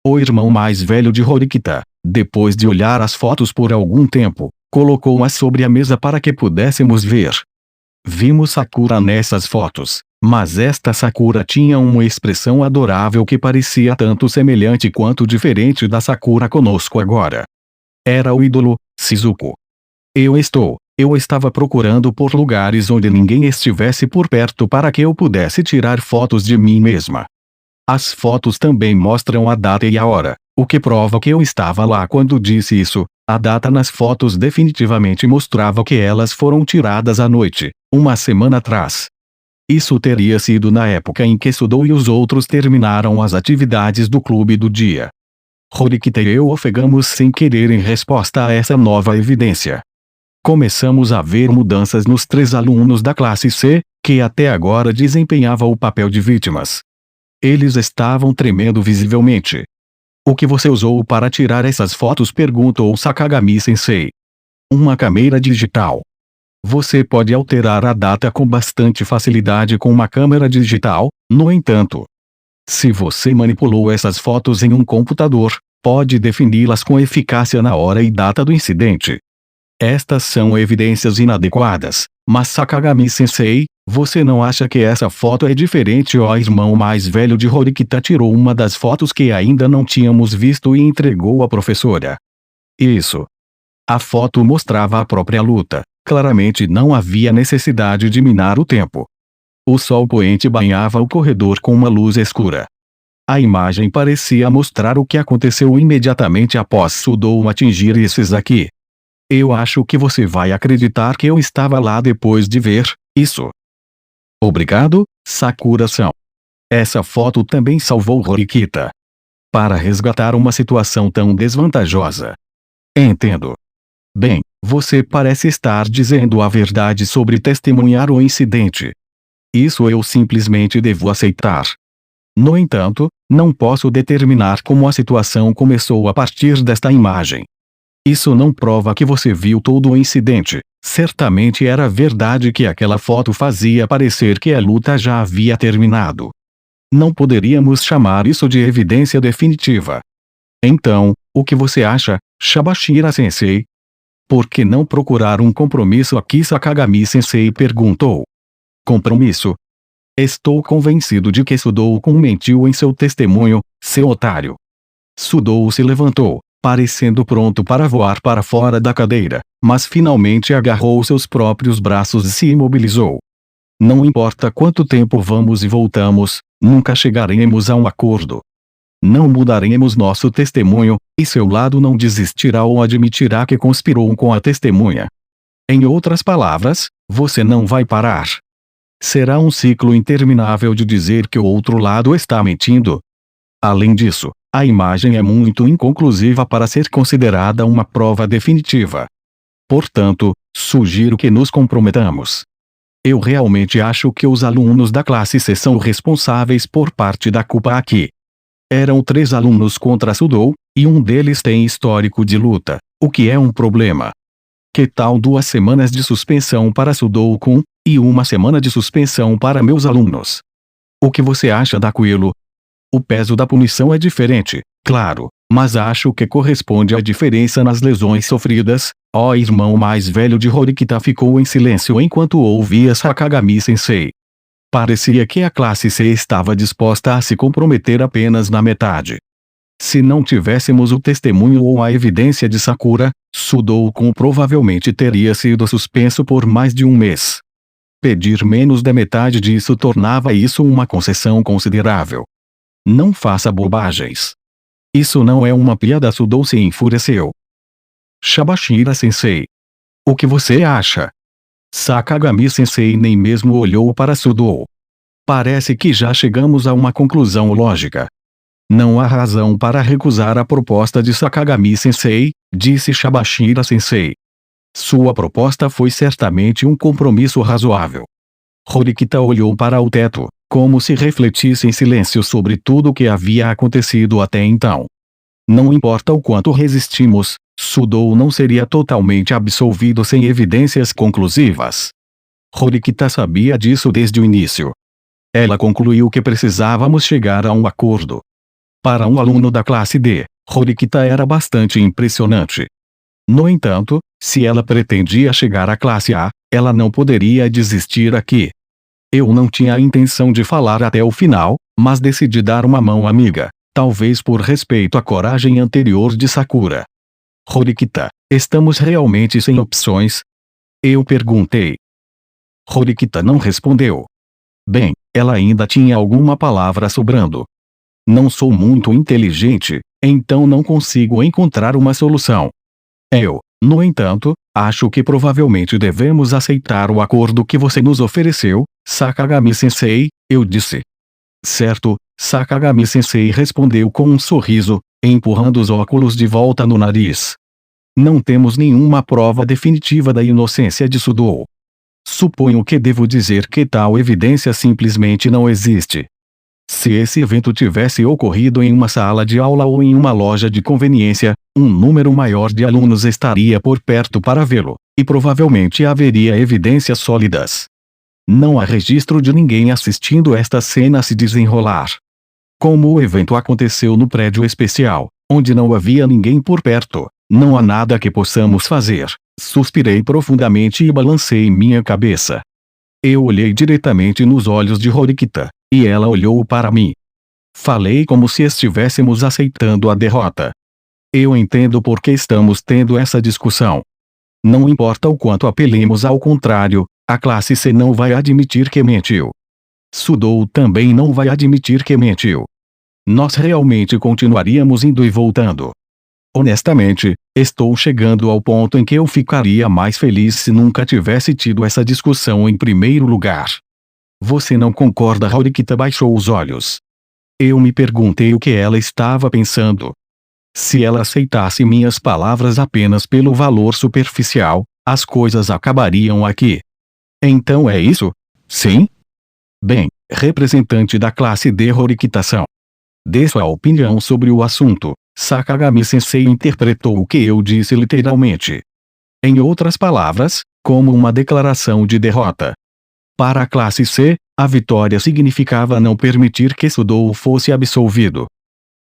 O irmão mais velho de Horikita, depois de olhar as fotos por algum tempo, colocou-as sobre a mesa para que pudéssemos ver. Vimos Sakura nessas fotos, Mas esta Sakura tinha uma expressão adorável que parecia tanto semelhante quanto diferente da Sakura conosco agora. Era o ídolo, Shizuko. Eu estava procurando por lugares onde ninguém estivesse por perto para que eu pudesse tirar fotos de mim mesma. As fotos também mostram a data e a hora, o que prova que eu estava lá quando disse isso. A data nas fotos definitivamente mostrava que elas foram tiradas à noite, uma semana atrás. Isso teria sido na época em que Sudou e os outros terminaram as atividades do clube do dia. Horikita e eu ofegamos sem querer em resposta a essa nova evidência. Começamos a ver mudanças nos 3 alunos da classe C, que até agora desempenhavam o papel de vítimas. Eles estavam tremendo visivelmente. O que você usou para tirar essas fotos? Perguntou Sakagami-sensei. Uma câmera digital. Você pode alterar a data com bastante facilidade com uma câmera digital, no entanto. Se você manipulou essas fotos em um computador, pode defini-las com eficácia na hora e data do incidente. Estas são evidências inadequadas, mas Sakagami-sensei, você não acha que essa foto é diferente? O irmão mais velho de Horikita tirou uma das fotos que ainda não tínhamos visto e entregou à professora. Isso. A foto mostrava a própria luta. Claramente não havia necessidade de minar o tempo. O sol poente banhava o corredor com uma luz escura. A imagem parecia mostrar o que aconteceu imediatamente após Sudou atingir esses aqui. Eu acho que você vai acreditar que eu estava lá depois de ver isso. Obrigado, Sakura-san. Essa foto também salvou Horikita. Para resgatar uma situação tão desvantajosa. Entendo. Bem, você parece estar dizendo a verdade sobre testemunhar o incidente. Isso eu simplesmente devo aceitar. No entanto, não posso determinar como a situação começou a partir desta imagem. Isso não prova que você viu todo o incidente. Certamente era verdade que aquela foto fazia parecer que a luta já havia terminado. Não poderíamos chamar isso de evidência definitiva. Então, o que você acha, Shabashira-sensei? Por que não procurar um compromisso aqui? Sakagami-sensei perguntou. Compromisso? Estou convencido de que Sudou-kun mentiu em seu testemunho, seu otário. Sudou se levantou, parecendo pronto para voar para fora da cadeira, mas finalmente agarrou seus próprios braços e se imobilizou. Não importa quanto tempo vamos e voltamos, nunca chegaremos a um acordo. Não mudaremos nosso testemunho, e seu lado não desistirá ou admitirá que conspirou com a testemunha. Em outras palavras, você não vai parar. Será um ciclo interminável de dizer que o outro lado está mentindo. Além disso, a imagem é muito inconclusiva para ser considerada uma prova definitiva. Portanto, sugiro que nos comprometamos. Eu realmente acho que os alunos da classe C são responsáveis por parte da culpa aqui. Eram 3 alunos contra Sudou, e um deles tem histórico de luta, o que é um problema. Que tal 2 semanas de suspensão para Sudou-kun, e 1 semana de suspensão para meus alunos? O que você acha daquilo? O peso da punição é diferente, claro, mas acho que corresponde à diferença nas lesões sofridas. O irmão mais velho de Horikita ficou em silêncio enquanto ouvia Sakagami-sensei. Parecia que a classe C estava disposta a se comprometer apenas na metade. Se não tivéssemos o testemunho ou a evidência de Sakura, Sudou-kun provavelmente teria sido suspenso por mais de 1 mês. Pedir menos da metade disso tornava isso uma concessão considerável. Não faça bobagens. Isso não é uma piada. Sudou se enfureceu. Shabashira-sensei. O que você acha? Sakagami-sensei nem mesmo olhou para Sudou. Parece que já chegamos a uma conclusão lógica. Não há razão para recusar a proposta de Sakagami-sensei, disse Shabashira-sensei. Sua proposta foi certamente um compromisso razoável. Horikita olhou para o teto, como se refletisse em silêncio sobre tudo o que havia acontecido até então. Não importa o quanto resistimos, Sudou não seria totalmente absolvido sem evidências conclusivas. Horikita sabia disso desde o início. Ela concluiu que precisávamos chegar a um acordo. Para um aluno da classe D, Horikita era bastante impressionante. No entanto, se ela pretendia chegar à classe A, ela não poderia desistir aqui. Eu não tinha a intenção de falar até o final, mas decidi dar uma mão amiga, talvez por respeito à coragem anterior de Sakura. Horikita, estamos realmente sem opções? Eu perguntei. Horikita não respondeu. Bem, ela ainda tinha alguma palavra sobrando. Não sou muito inteligente, então não consigo encontrar uma solução. Eu, no entanto, acho que provavelmente devemos aceitar o acordo que você nos ofereceu, Sakagami-sensei, eu disse. Certo, Sakagami-sensei respondeu com um sorriso, empurrando os óculos de volta no nariz. Não temos nenhuma prova definitiva da inocência de Sudou. Suponho que devo dizer que tal evidência simplesmente não existe. Se esse evento tivesse ocorrido em uma sala de aula ou em uma loja de conveniência, um número maior de alunos estaria por perto para vê-lo, e provavelmente haveria evidências sólidas. Não há registro de ninguém assistindo esta cena se desenrolar. Como o evento aconteceu no prédio especial, onde não havia ninguém por perto, não há nada que possamos fazer. Suspirei profundamente e balancei minha cabeça. Eu olhei diretamente nos olhos de Horikita, e ela olhou para mim. Falei como se estivéssemos aceitando a derrota. Eu entendo por que estamos tendo essa discussão. Não importa o quanto apelemos ao contrário, a classe C não vai admitir que mentiu. Sudou também não vai admitir que mentiu. Nós realmente continuaríamos indo e voltando. Honestamente, estou chegando ao ponto em que eu ficaria mais feliz se nunca tivesse tido essa discussão em primeiro lugar. Você não concorda? Horikita baixou os olhos. Eu me perguntei o que ela estava pensando. Se ela aceitasse minhas palavras apenas pelo valor superficial, as coisas acabariam aqui. Então é isso? Sim? Bem, representante da classe D Horikita-san. Dê sua opinião sobre o assunto. Sakagami-sensei interpretou o que eu disse literalmente. Em outras palavras, como uma declaração de derrota. Para a classe C, a vitória significava não permitir que Sudou fosse absolvido.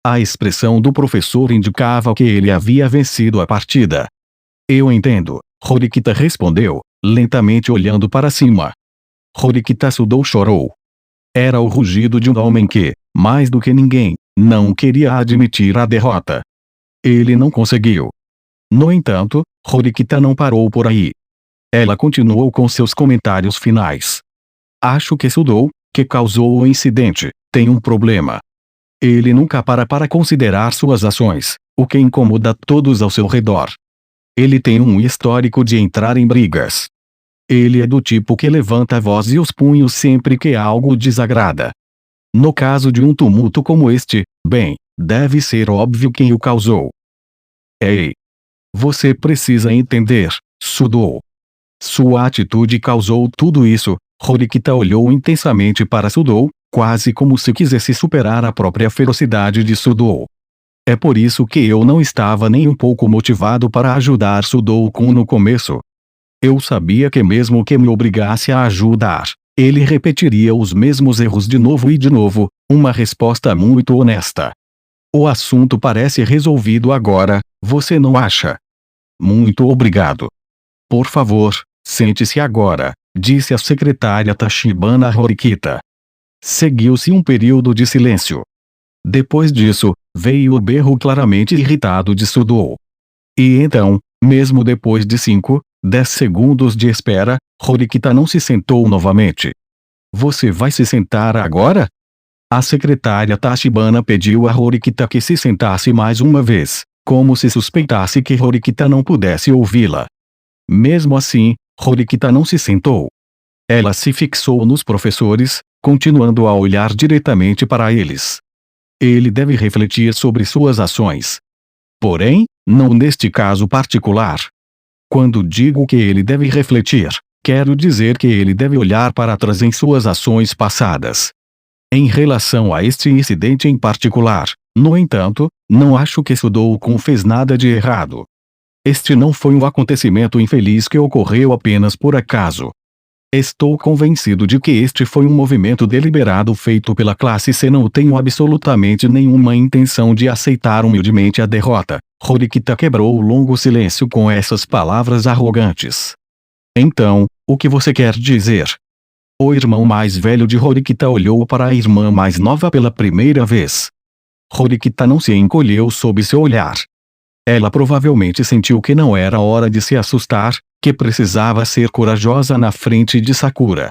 A expressão do professor indicava que ele havia vencido a partida. Eu entendo, Horikita respondeu, lentamente olhando para cima. Horikita Sudou chorou. Era o rugido de um homem que, mais do que ninguém, não queria admitir a derrota. Ele não conseguiu. No entanto, Horikita não parou por aí. Ela continuou com seus comentários finais. Acho que Sudou, que causou o incidente, tem um problema. Ele nunca para considerar suas ações, o que incomoda todos ao seu redor. Ele tem um histórico de entrar em brigas. Ele é do tipo que levanta a voz e os punhos sempre que algo desagrada. No caso de um tumulto como este, bem, deve ser óbvio quem o causou. Ei! Você precisa entender, Sudou. Sua atitude causou tudo isso. Horikita olhou intensamente para Sudou, quase como se quisesse superar a própria ferocidade de Sudou. É por isso que eu não estava nem um pouco motivado para ajudar Sudou-kun no começo. Eu sabia que mesmo que me obrigasse a ajudar, ele repetiria os mesmos erros de novo e de novo, uma resposta muito honesta. O assunto parece resolvido agora, você não acha? Muito obrigado. Por favor, sente-se agora, disse a secretária Tachibana Horikita. Seguiu-se um período de silêncio. Depois disso, veio o berro claramente irritado de Sudou. E então, mesmo depois de 10 segundos de espera, Horikita não se sentou novamente. Você vai se sentar agora? A secretária Tachibana pediu a Horikita que se sentasse mais uma vez, como se suspeitasse que Horikita não pudesse ouvi-la. Mesmo assim, Horikita não se sentou. Ela se fixou nos professores, continuando a olhar diretamente para eles. Ele deve refletir sobre suas ações. Porém, não neste caso particular. Quando digo que ele deve refletir, quero dizer que ele deve olhar para trás em suas ações passadas. Em relação a este incidente em particular, no entanto, não acho que Sudou-kun fez nada de errado. Este não foi um acontecimento infeliz que ocorreu apenas por acaso. Estou convencido de que este foi um movimento deliberado feito pela classe C. Não tenho absolutamente nenhuma intenção de aceitar humildemente a derrota. Horikita quebrou o longo silêncio com essas palavras arrogantes. Então, o que você quer dizer? O irmão mais velho de Horikita olhou para a irmã mais nova pela primeira vez. Horikita não se encolheu sob seu olhar. Ela provavelmente sentiu que não era hora de se assustar, que precisava ser corajosa na frente de Sakura.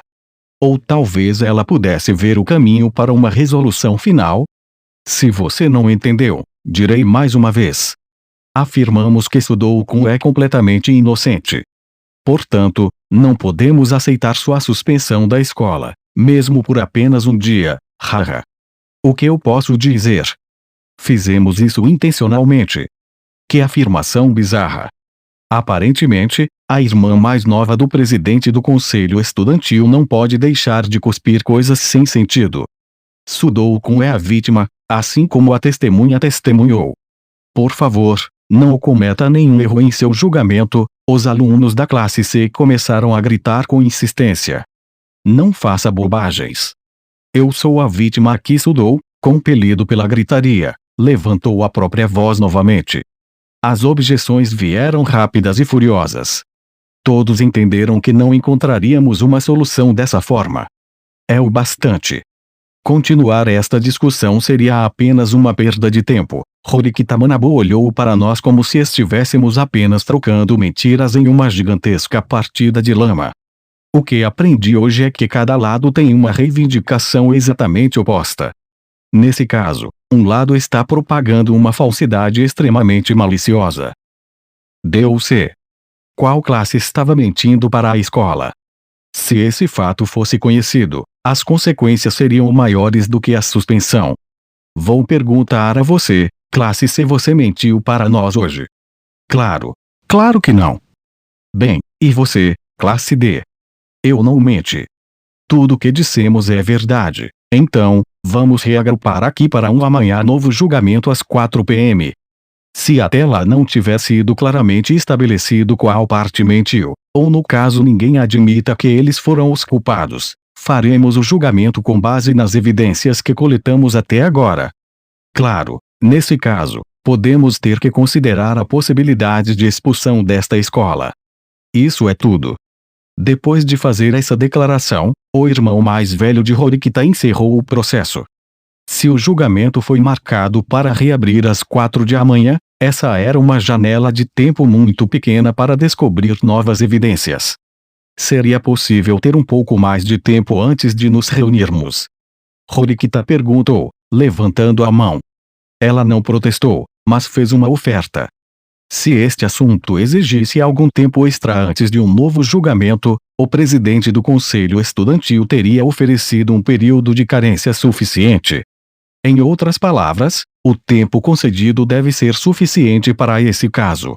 Ou talvez ela pudesse ver o caminho para uma resolução final? Se você não entendeu, direi mais uma vez. Afirmamos que Sudoku é completamente inocente. Portanto, não podemos aceitar sua suspensão da escola, mesmo por apenas um dia, haha. O que eu posso dizer? Fizemos isso intencionalmente. Que afirmação bizarra. Aparentemente, a irmã mais nova do presidente do conselho estudantil não pode deixar de cuspir coisas sem sentido. Sudoku é a vítima, assim como a testemunha testemunhou. Por favor, não cometa nenhum erro em seu julgamento. Os alunos da classe C começaram a gritar com insistência. Não faça bobagens. Eu sou a vítima aqui. Sudoku, compelido pela gritaria, levantou a própria voz novamente. As objeções vieram rápidas e furiosas. Todos entenderam que não encontraríamos uma solução dessa forma. É o bastante. Continuar esta discussão seria apenas uma perda de tempo. Horikita Manabu olhou para nós como se estivéssemos apenas trocando mentiras em uma gigantesca partida de lama. O que aprendi hoje é que cada lado tem uma reivindicação exatamente oposta. Nesse caso, um lado está propagando uma falsidade extremamente maliciosa. Deu-se. Qual classe estava mentindo para a escola? Se esse fato fosse conhecido, as consequências seriam maiores do que a suspensão. Vou perguntar a você, classe C, você mentiu para nós hoje? Claro. Claro que não. Bem, e você, classe D? Eu não menti. Tudo o que dissemos é verdade. Então, vamos reagrupar aqui para um amanhã novo julgamento às 4 p.m. Se até lá não tiver sido claramente estabelecido qual parte mentiu, ou no caso ninguém admita que eles foram os culpados, faremos o julgamento com base nas evidências que coletamos até agora. Claro, nesse caso, podemos ter que considerar a possibilidade de expulsão desta escola. Isso é tudo. Depois de fazer essa declaração, o irmão mais velho de Horikita encerrou o processo. Se o julgamento foi marcado para reabrir às 4 da manhã, essa era uma janela de tempo muito pequena para descobrir novas evidências. Seria possível ter um pouco mais de tempo antes de nos reunirmos? Horikita perguntou, levantando a mão. Ela não protestou, mas fez uma oferta. Se este assunto exigisse algum tempo extra antes de um novo julgamento, o presidente do conselho estudantil teria oferecido um período de carência suficiente. Em outras palavras, o tempo concedido deve ser suficiente para esse caso.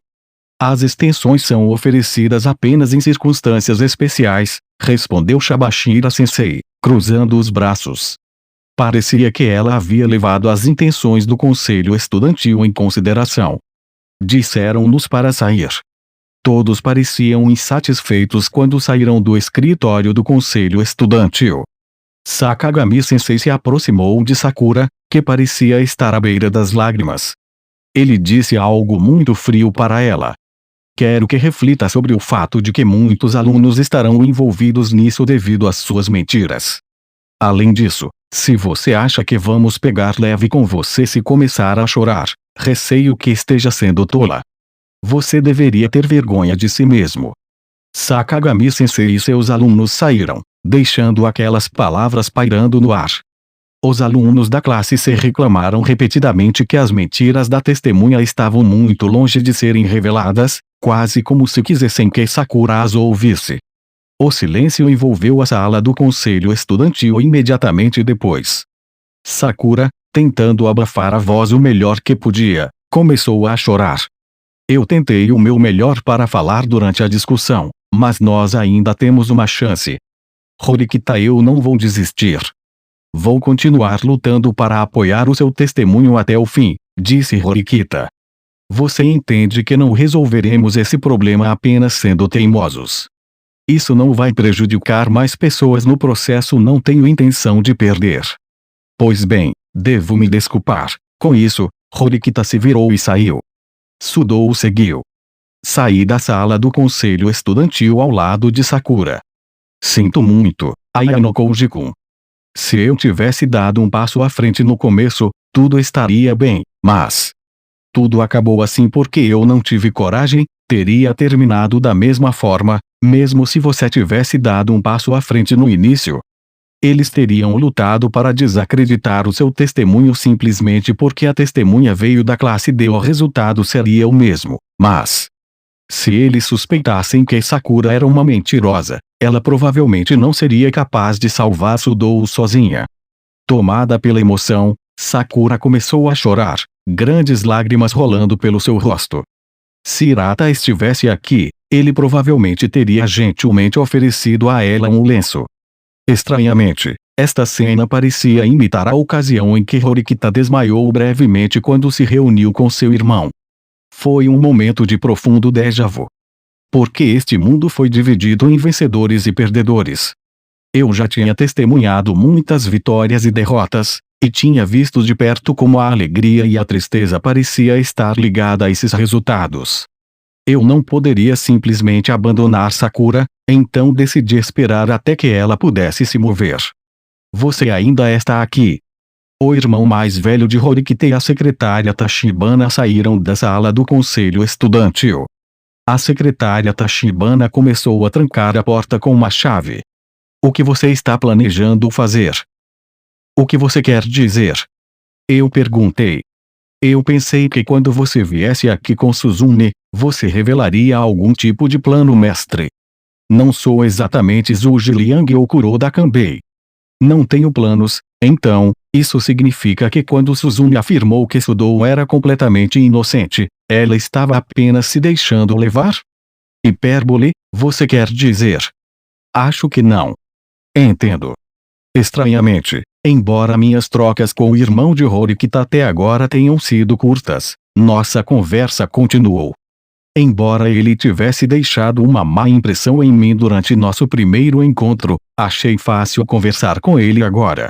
As extensões são oferecidas apenas em circunstâncias especiais, respondeu Shabashira-sensei, cruzando os braços. Parecia que ela havia levado as intenções do conselho estudantil em consideração. Disseram-nos para sair. Todos pareciam insatisfeitos quando saíram do escritório do conselho estudantil. Sakagami-sensei se aproximou de Sakura, que parecia estar à beira das lágrimas. Ele disse algo muito frio para ela. Quero que reflita sobre o fato de que muitos alunos estarão envolvidos nisso devido às suas mentiras. Além disso, se você acha que vamos pegar leve com você se começar a chorar, receio que esteja sendo tola. Você deveria ter vergonha de si mesmo. Sakagami-sensei e seus alunos saíram, deixando aquelas palavras pairando no ar. Os alunos da classe C reclamaram repetidamente que as mentiras da testemunha estavam muito longe de serem reveladas, quase como se quisessem que Sakura as ouvisse. O silêncio envolveu a sala do conselho estudantil imediatamente depois. Sakura, tentando abafar a voz o melhor que podia, começou a chorar. Eu tentei o meu melhor para falar durante a discussão, mas nós ainda temos uma chance. Horikita, eu não vou desistir. Vou continuar lutando para apoiar o seu testemunho até o fim, disse Horikita. Você entende que não resolveremos esse problema apenas sendo teimosos. Isso não vai prejudicar mais pessoas no processo, não tenho intenção de perder. Pois bem, devo me desculpar. Com isso, Horikita se virou e saiu. Sudoku seguiu. Saí da sala do conselho estudantil ao lado de Sakura. Sinto muito, Ayano Koji-kun. Se eu tivesse dado um passo à frente no começo, tudo estaria bem, mas tudo acabou assim porque eu não tive coragem. Teria terminado da mesma forma, mesmo se você tivesse dado um passo à frente no início. Eles teriam lutado para desacreditar o seu testemunho simplesmente porque a testemunha veio da classe D. O resultado seria o mesmo, mas se eles suspeitassem que Sakura era uma mentirosa, ela provavelmente não seria capaz de salvar Sudou sozinha. Tomada pela emoção, Sakura começou a chorar, grandes lágrimas rolando pelo seu rosto. Se Hirata estivesse aqui, ele provavelmente teria gentilmente oferecido a ela um lenço. Estranhamente, esta cena parecia imitar a ocasião em que Horikita desmaiou brevemente quando se reuniu com seu irmão. Foi um momento de profundo déjà vu. Porque este mundo foi dividido em vencedores e perdedores. Eu já tinha testemunhado muitas vitórias e derrotas, e tinha visto de perto como a alegria e a tristeza parecia estar ligada a esses resultados. Eu não poderia simplesmente abandonar Sakura, então decidi esperar até que ela pudesse se mover. Você ainda está aqui. O irmão mais velho de Horikita e a secretária Tachibana saíram da sala do conselho estudantil. A secretária Tachibana começou a trancar a porta com uma chave. O que você está planejando fazer? O que você quer dizer? Eu perguntei. Eu pensei que quando você viesse aqui com Suzune, você revelaria algum tipo de plano mestre. Não sou exatamente Zhuge Liang ou Kuroda Kanbei. Não tenho planos, então, isso significa que quando Suzune afirmou que Sudou era completamente inocente, ela estava apenas se deixando levar? Hipérbole, você quer dizer? Acho que não. Entendo. Estranhamente, embora minhas trocas com o irmão de Horikita até agora tenham sido curtas, nossa conversa continuou. Embora ele tivesse deixado uma má impressão em mim durante nosso primeiro encontro, achei fácil conversar com ele agora.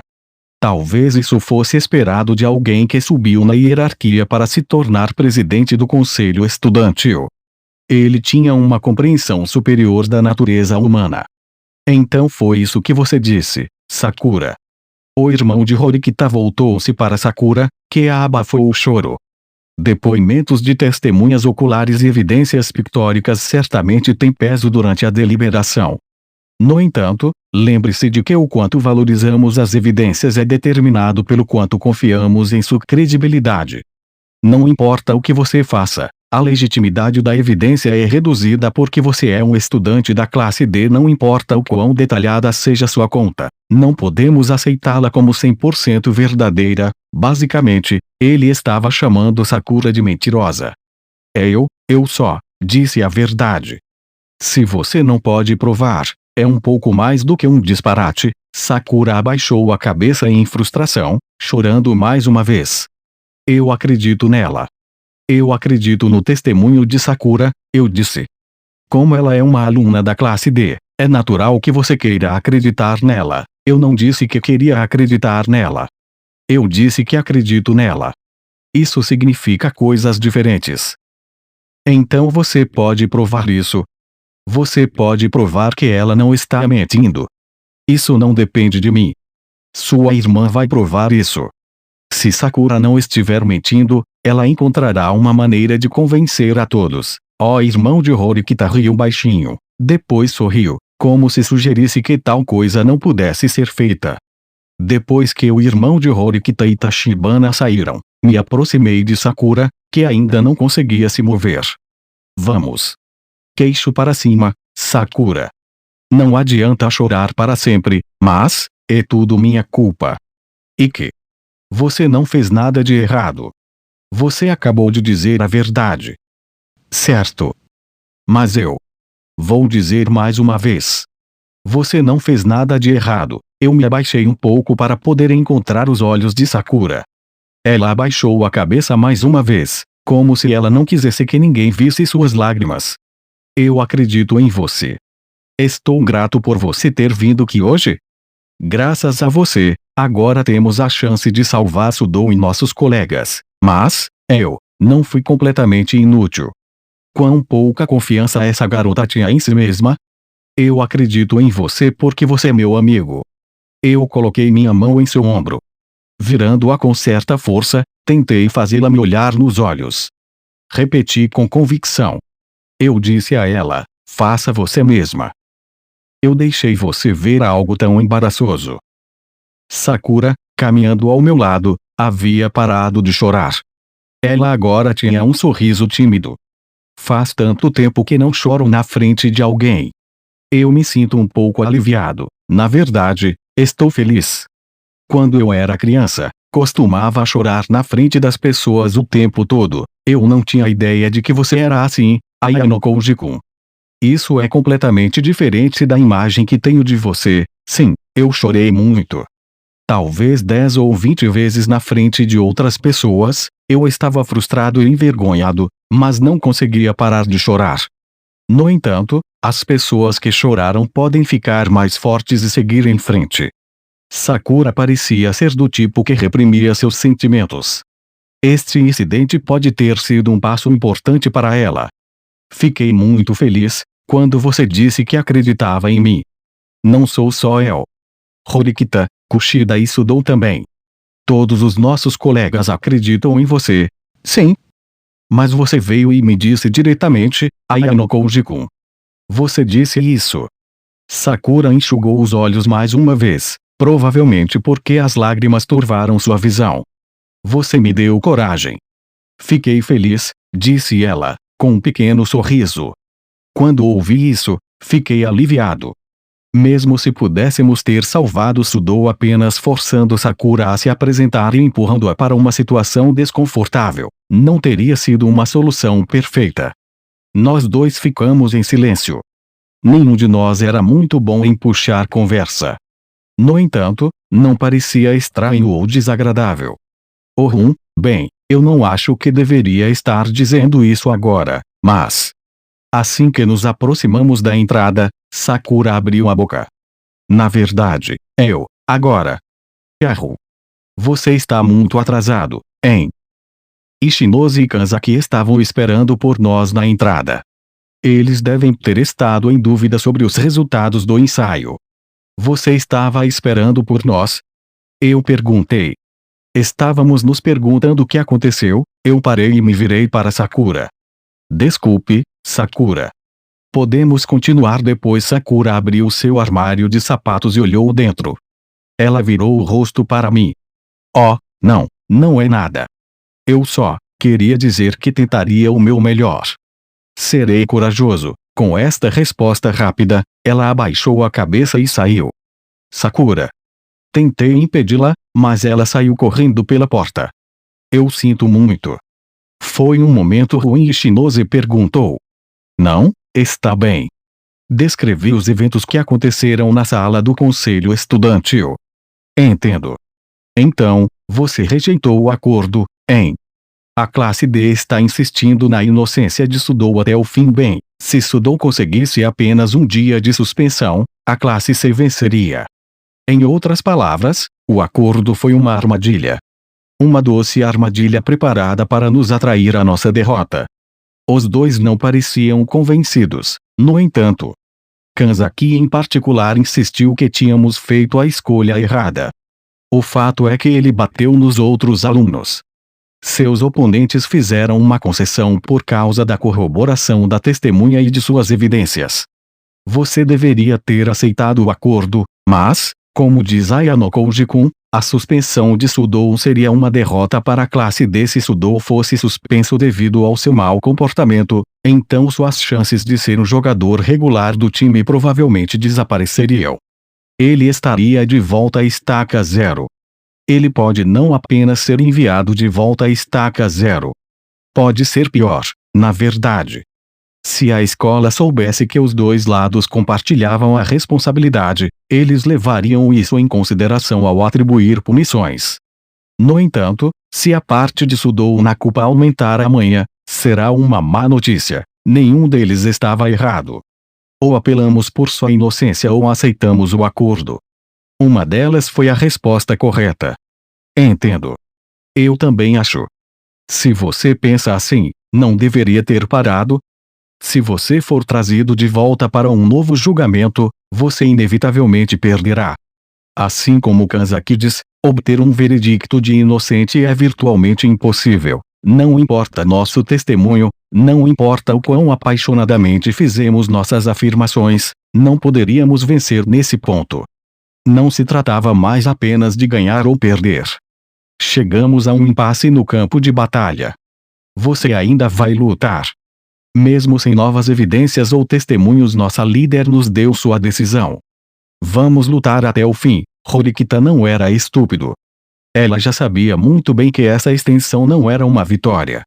Talvez isso fosse esperado de alguém que subiu na hierarquia para se tornar presidente do conselho estudantil. Ele tinha uma compreensão superior da natureza humana. Então foi isso que você disse, Sakura. O irmão de Horikita voltou-se para Sakura, que abafou o choro. Depoimentos de testemunhas oculares e evidências pictóricas certamente têm peso durante a deliberação. No entanto, lembre-se de que o quanto valorizamos as evidências é determinado pelo quanto confiamos em sua credibilidade. Não importa o que você faça, a legitimidade da evidência é reduzida porque você é um estudante da classe D. Não importa o quão detalhada seja sua conta, não podemos aceitá-la como 100% verdadeira. Basicamente, ele estava chamando Sakura de mentirosa. Eu só disse a verdade. Se você não pode provar, é um pouco mais do que um disparate. Sakura abaixou a cabeça em frustração, chorando mais uma vez. Eu acredito nela. Eu acredito no testemunho de Sakura, eu disse. Como ela é uma aluna da classe D, é natural que você queira acreditar nela. Eu não disse que queria acreditar nela. Eu disse que acredito nela. Isso significa coisas diferentes. Então você pode provar isso. Você pode provar que ela não está mentindo. Isso não depende de mim. Sua irmã vai provar isso. Se Sakura não estiver mentindo, ela encontrará uma maneira de convencer a todos. O irmão de Horikita riu baixinho. Depois sorriu, como se sugerisse que tal coisa não pudesse ser feita. Depois que o irmão de Horikita e Tachibana saíram, me aproximei de Sakura, que ainda não conseguia se mover. Vamos. Queixo para cima, Sakura. Não adianta chorar para sempre, mas é tudo minha culpa. E que? Você não fez nada de errado. Você acabou de dizer a verdade. Certo. Mas eu vou dizer mais uma vez. Você não fez nada de errado. Eu me abaixei um pouco para poder encontrar os olhos de Sakura. Ela abaixou a cabeça mais uma vez, como se ela não quisesse que ninguém visse suas lágrimas. Eu acredito em você. Estou grato por você ter vindo aqui hoje. Graças a você, agora temos a chance de salvar Sudou e nossos colegas. Mas, eu não fui completamente inútil. Quão pouca confiança essa garota tinha em si mesma? Eu acredito em você porque você é meu amigo. Eu coloquei minha mão em seu ombro. Virando-a com certa força, tentei fazê-la me olhar nos olhos. Repeti com convicção. Eu disse a ela: faça você mesma. Eu deixei você ver algo tão embaraçoso. Sakura, caminhando ao meu lado, havia parado de chorar. Ela agora tinha um sorriso tímido. Faz tanto tempo que não choro na frente de alguém. Eu me sinto um pouco aliviado. Na verdade, estou feliz. Quando eu era criança, costumava chorar na frente das pessoas o tempo todo. Eu não tinha ideia de que você era assim, Ayano Koji-kun. Isso é completamente diferente da imagem que tenho de você. Sim, eu chorei muito. Talvez 10 ou 20 vezes na frente de outras pessoas. Eu estava frustrado e envergonhado, mas não conseguia parar de chorar. No entanto, as pessoas que choraram podem ficar mais fortes e seguir em frente. Sakura parecia ser do tipo que reprimia seus sentimentos. Este incidente pode ter sido um passo importante para ela. Fiquei muito feliz quando você disse que acreditava em mim. Não sou só eu. Horikita, Kushida e Sudou também. Todos os nossos colegas acreditam em você. Sim. Mas você veio e me disse diretamente, Ayano Koji-kun. Você disse isso. Sakura enxugou os olhos mais uma vez, provavelmente porque as lágrimas turvaram sua visão. Você me deu coragem. Fiquei feliz, disse ela, com um pequeno sorriso. Quando ouvi isso, fiquei aliviado. Mesmo se pudéssemos ter salvado Sudou apenas forçando Sakura a se apresentar e empurrando-a para uma situação desconfortável, não teria sido uma solução perfeita. Nós dois ficamos em silêncio. Nenhum de nós era muito bom em puxar conversa. No entanto, não parecia estranho ou desagradável. Bem, eu não acho que deveria estar dizendo isso agora, mas... Assim que nos aproximamos da entrada, Sakura abriu a boca. Na verdade, agora. Erro. Você está muito atrasado, hein? Ishinose e Kanzaki estavam esperando por nós na entrada. Eles devem ter estado em dúvida sobre os resultados do ensaio. Você estava esperando por nós? Eu perguntei. Estávamos nos perguntando o que aconteceu. Eu parei e me virei para Sakura. Desculpe, Sakura. Podemos continuar depois. Sakura abriu seu armário de sapatos e olhou dentro. Ela virou o rosto para mim. Oh, não é nada. Eu só queria dizer que tentaria o meu melhor. Serei corajoso. Com esta resposta rápida, ela abaixou a cabeça e saiu. Sakura. Tentei impedi-la, mas ela saiu correndo pela porta. Eu sinto muito. Foi um momento ruim. Ishinose perguntou. Não, está bem. Descrevi os eventos que aconteceram na sala do conselho estudantil. Entendo. Então, você rejeitou o acordo, hein? A classe D está insistindo na inocência de Sudou até o fim. Bem, se Sudou conseguisse apenas um dia de suspensão, a classe C venceria. Em outras palavras, o acordo foi uma armadilha. Uma doce armadilha preparada para nos atrair à nossa derrota. Os dois não pareciam convencidos, no entanto. Kanzaki em particular insistiu que tínhamos feito a escolha errada. O fato é que ele bateu nos outros alunos. Seus oponentes fizeram uma concessão por causa da corroboração da testemunha e de suas evidências. Você deveria ter aceitado o acordo, mas, como diz Ayano Koji-kun, a suspensão de Sudou seria uma derrota para a classe D. Se Sudou fosse suspenso devido ao seu mau comportamento, então suas chances de ser um jogador regular do time provavelmente desapareceriam. Ele estaria de volta à estaca 0. Ele pode não apenas ser enviado de volta à estaca 0. Pode ser pior, na verdade. Se a escola soubesse que os dois lados compartilhavam a responsabilidade, eles levariam isso em consideração ao atribuir punições. No entanto, se a parte de Sudou na culpa aumentar amanhã, será uma má notícia. Nenhum deles estava errado. Ou apelamos por sua inocência ou aceitamos o acordo. Uma delas foi a resposta correta. Entendo. Eu também acho. Se você pensa assim, não deveria ter parado. Se você for trazido de volta para um novo julgamento, você inevitavelmente perderá. Assim como Kanzaki diz, obter um veredicto de inocente é virtualmente impossível. Não importa nosso testemunho, não importa o quão apaixonadamente fizemos nossas afirmações, não poderíamos vencer nesse ponto. Não se tratava mais apenas de ganhar ou perder. Chegamos a um impasse no campo de batalha. Você ainda vai lutar. Mesmo sem novas evidências ou testemunhos, nossa líder nos deu sua decisão. Vamos lutar até o fim. Horikita não era estúpido. Ela já sabia muito bem que essa extensão não era uma vitória.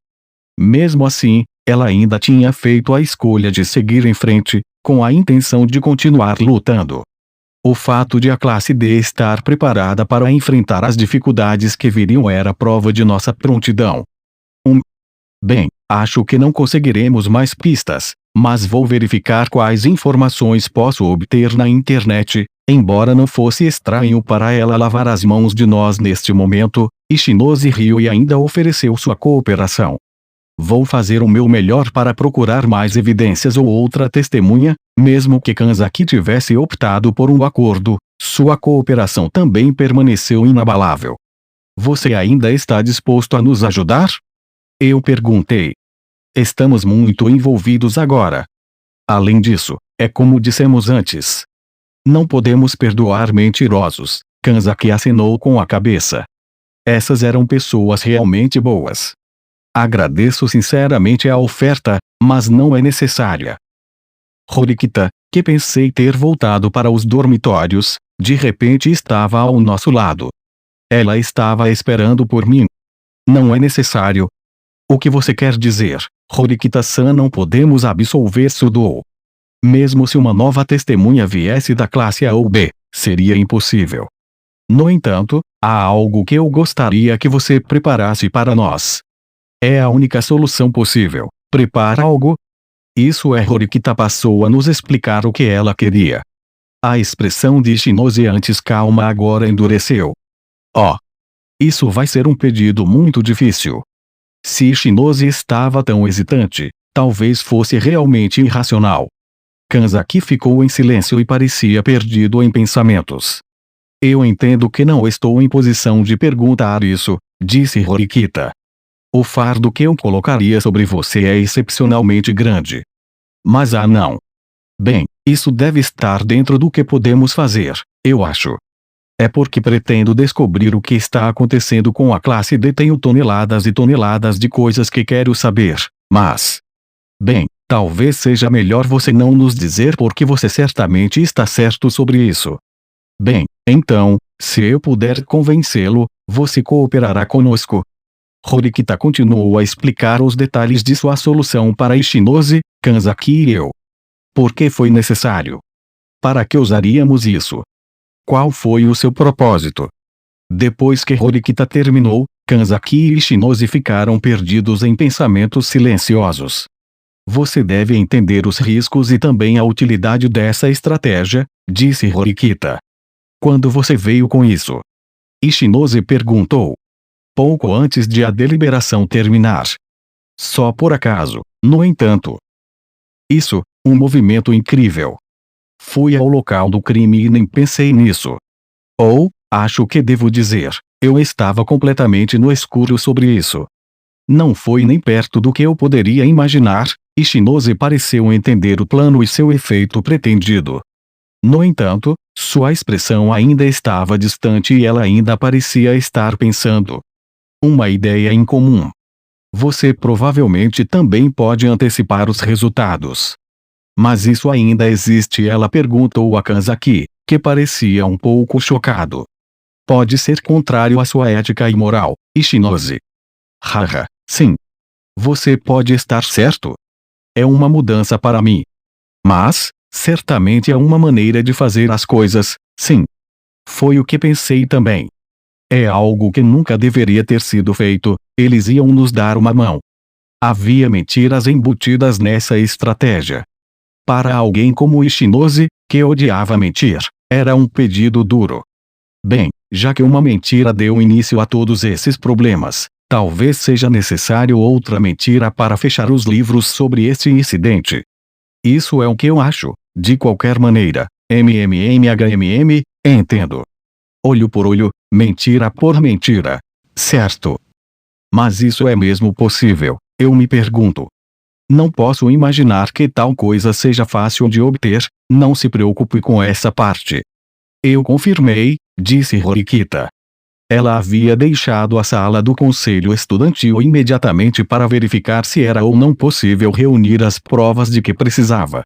Mesmo assim, ela ainda tinha feito a escolha de seguir em frente, com a intenção de continuar lutando. O fato de a classe D estar preparada para enfrentar as dificuldades que viriam era prova de nossa prontidão. Bem, acho que não conseguiremos mais pistas, mas vou verificar quais informações posso obter na internet. Embora não fosse estranho para ela lavar as mãos de nós neste momento, Ichinose riu e ainda ofereceu sua cooperação. Vou fazer o meu melhor para procurar mais evidências ou outra testemunha, mesmo que Kanzaki tivesse optado por um acordo, sua cooperação também permaneceu inabalável. Você ainda está disposto a nos ajudar? Eu perguntei. Estamos muito envolvidos agora. Além disso, é como dissemos antes. Não podemos perdoar mentirosos. Kanzaki acenou com a cabeça. Essas eram pessoas realmente boas. Agradeço sinceramente a oferta, mas não é necessária. Horikita, que pensei ter voltado para os dormitórios, de repente estava ao nosso lado. Ela estava esperando por mim. Não é necessário. O que você quer dizer, Horikita-san? Não podemos absolver Sudo. Mesmo se uma nova testemunha viesse da classe A ou B, seria impossível. No entanto, há algo que eu gostaria que você preparasse para nós. É a única solução possível. Prepara algo? Isso é. Horikita passou a nos explicar o que ela queria. A expressão de Ichinose antes calma agora endureceu. Oh! Isso vai ser um pedido muito difícil. Se Ichinose estava tão hesitante, talvez fosse realmente irracional. Kanzaki ficou em silêncio e parecia perdido em pensamentos. Eu entendo que não estou em posição de perguntar isso, disse Horikita. O fardo que eu colocaria sobre você é excepcionalmente grande. Mas não. Bem, isso deve estar dentro do que podemos fazer, eu acho. É porque pretendo descobrir o que está acontecendo com a classe D. Tenho toneladas e toneladas de coisas que quero saber, mas... Bem, talvez seja melhor você não nos dizer porque você certamente está certo sobre isso. Bem, então, se eu puder convencê-lo, você cooperará conosco. Horikita continuou a explicar os detalhes de sua solução para Ichinose, Kanzaki e eu. Por que foi necessário? Para que usaríamos isso? Qual foi o seu propósito? Depois que Horikita terminou, Kanzaki e Ichinose ficaram perdidos em pensamentos silenciosos. Você deve entender os riscos e também a utilidade dessa estratégia, disse Horikita. Quando você veio com isso? Ichinose perguntou. Pouco antes de a deliberação terminar. Só por acaso, no entanto. Isso, um movimento incrível. Fui ao local do crime e nem pensei nisso. Ou, acho que devo dizer, eu estava completamente no escuro sobre isso. Não foi nem perto do que eu poderia imaginar. Ichinose pareceu entender o plano e seu efeito pretendido. No entanto, sua expressão ainda estava distante e ela ainda parecia estar pensando. Uma ideia incomum. Você provavelmente também pode antecipar os resultados. Mas isso ainda existe? Ela perguntou a Kanzaki, que parecia um pouco chocado. Pode ser contrário à sua ética e moral, Ichinose. Haha, sim. Você pode estar certo. É uma mudança para mim. Mas, certamente é uma maneira de fazer as coisas, sim. Foi o que pensei também. É algo que nunca deveria ter sido feito, eles iam nos dar uma mão. Havia mentiras embutidas nessa estratégia. Para alguém como Ichinose, que odiava mentir, era um pedido duro. Bem, já que uma mentira deu início a todos esses problemas, Talvez seja necessário outra mentira para fechar os livros sobre este incidente. Isso é o que eu acho, de qualquer maneira. Entendo. Olho por olho, mentira por mentira. Certo. Mas isso é mesmo possível, eu me pergunto. Não posso imaginar que tal coisa seja fácil de obter, não se preocupe com essa parte. Eu confirmei, disse Horikita. Ela havia deixado a sala do conselho estudantil imediatamente para verificar se era ou não possível reunir as provas de que precisava.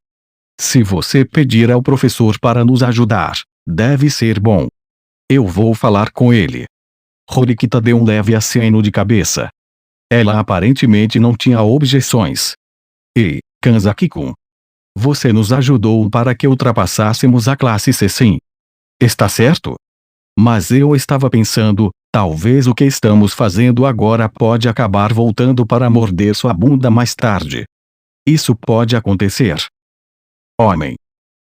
Se você pedir ao professor para nos ajudar, deve ser bom. Eu vou falar com ele. Horikita deu um leve aceno de cabeça. Ela aparentemente não tinha objeções. Ei, Kanzaki-kun. Você nos ajudou para que ultrapassássemos a classe C, sim. Está certo? Mas eu estava pensando, talvez o que estamos fazendo agora pode acabar voltando para morder sua bunda mais tarde. Isso pode acontecer. Homem.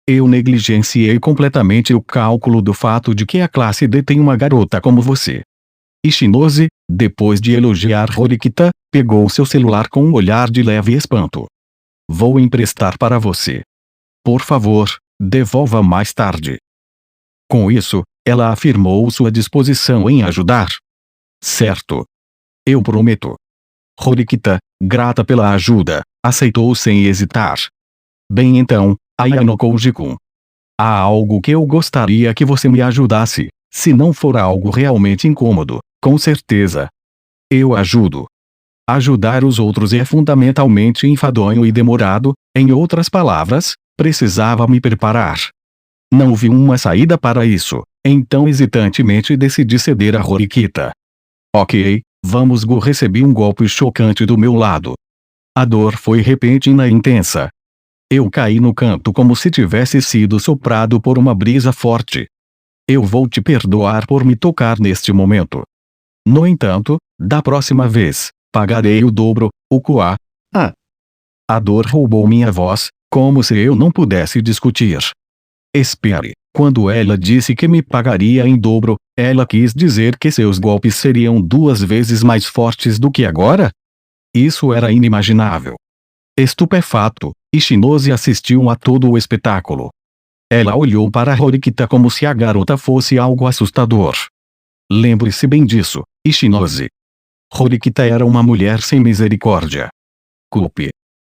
Eu negligenciei completamente o cálculo do fato de que a classe D tem uma garota como você. Ishinose, depois de elogiar Horikita, pegou seu celular com um olhar de leve espanto. Vou emprestar para você. Por favor, devolva mais tarde. Com isso, ela afirmou sua disposição em ajudar. Certo. Eu prometo. Horikita, grata pela ajuda, aceitou sem hesitar. Bem então, Ayano Koji-kun. Há algo que eu gostaria que você me ajudasse, se não for algo realmente incômodo, com certeza. Eu ajudo. Ajudar os outros é fundamentalmente enfadonho e demorado, em outras palavras, precisava me preparar. Não vi uma saída para isso, então hesitantemente decidi ceder a Horikita. Ok, vamos go. Recebi um golpe chocante do meu lado. A dor foi repentina e intensa. Eu caí no canto como se tivesse sido soprado por uma brisa forte. Eu vou te perdoar por me tocar neste momento. No entanto, da próxima vez, pagarei o dobro, o Kua. A dor roubou minha voz, como se eu não pudesse discutir. Espere, quando ela disse que me pagaria em dobro, ela quis dizer que seus golpes seriam 2 vezes mais fortes do que agora? Isso era inimaginável. Estupefato, Ishinose assistiu a todo o espetáculo. Ela olhou para Horikita como se a garota fosse algo assustador. Lembre-se bem disso, Ishinose. Horikita era uma mulher sem misericórdia. Culpe.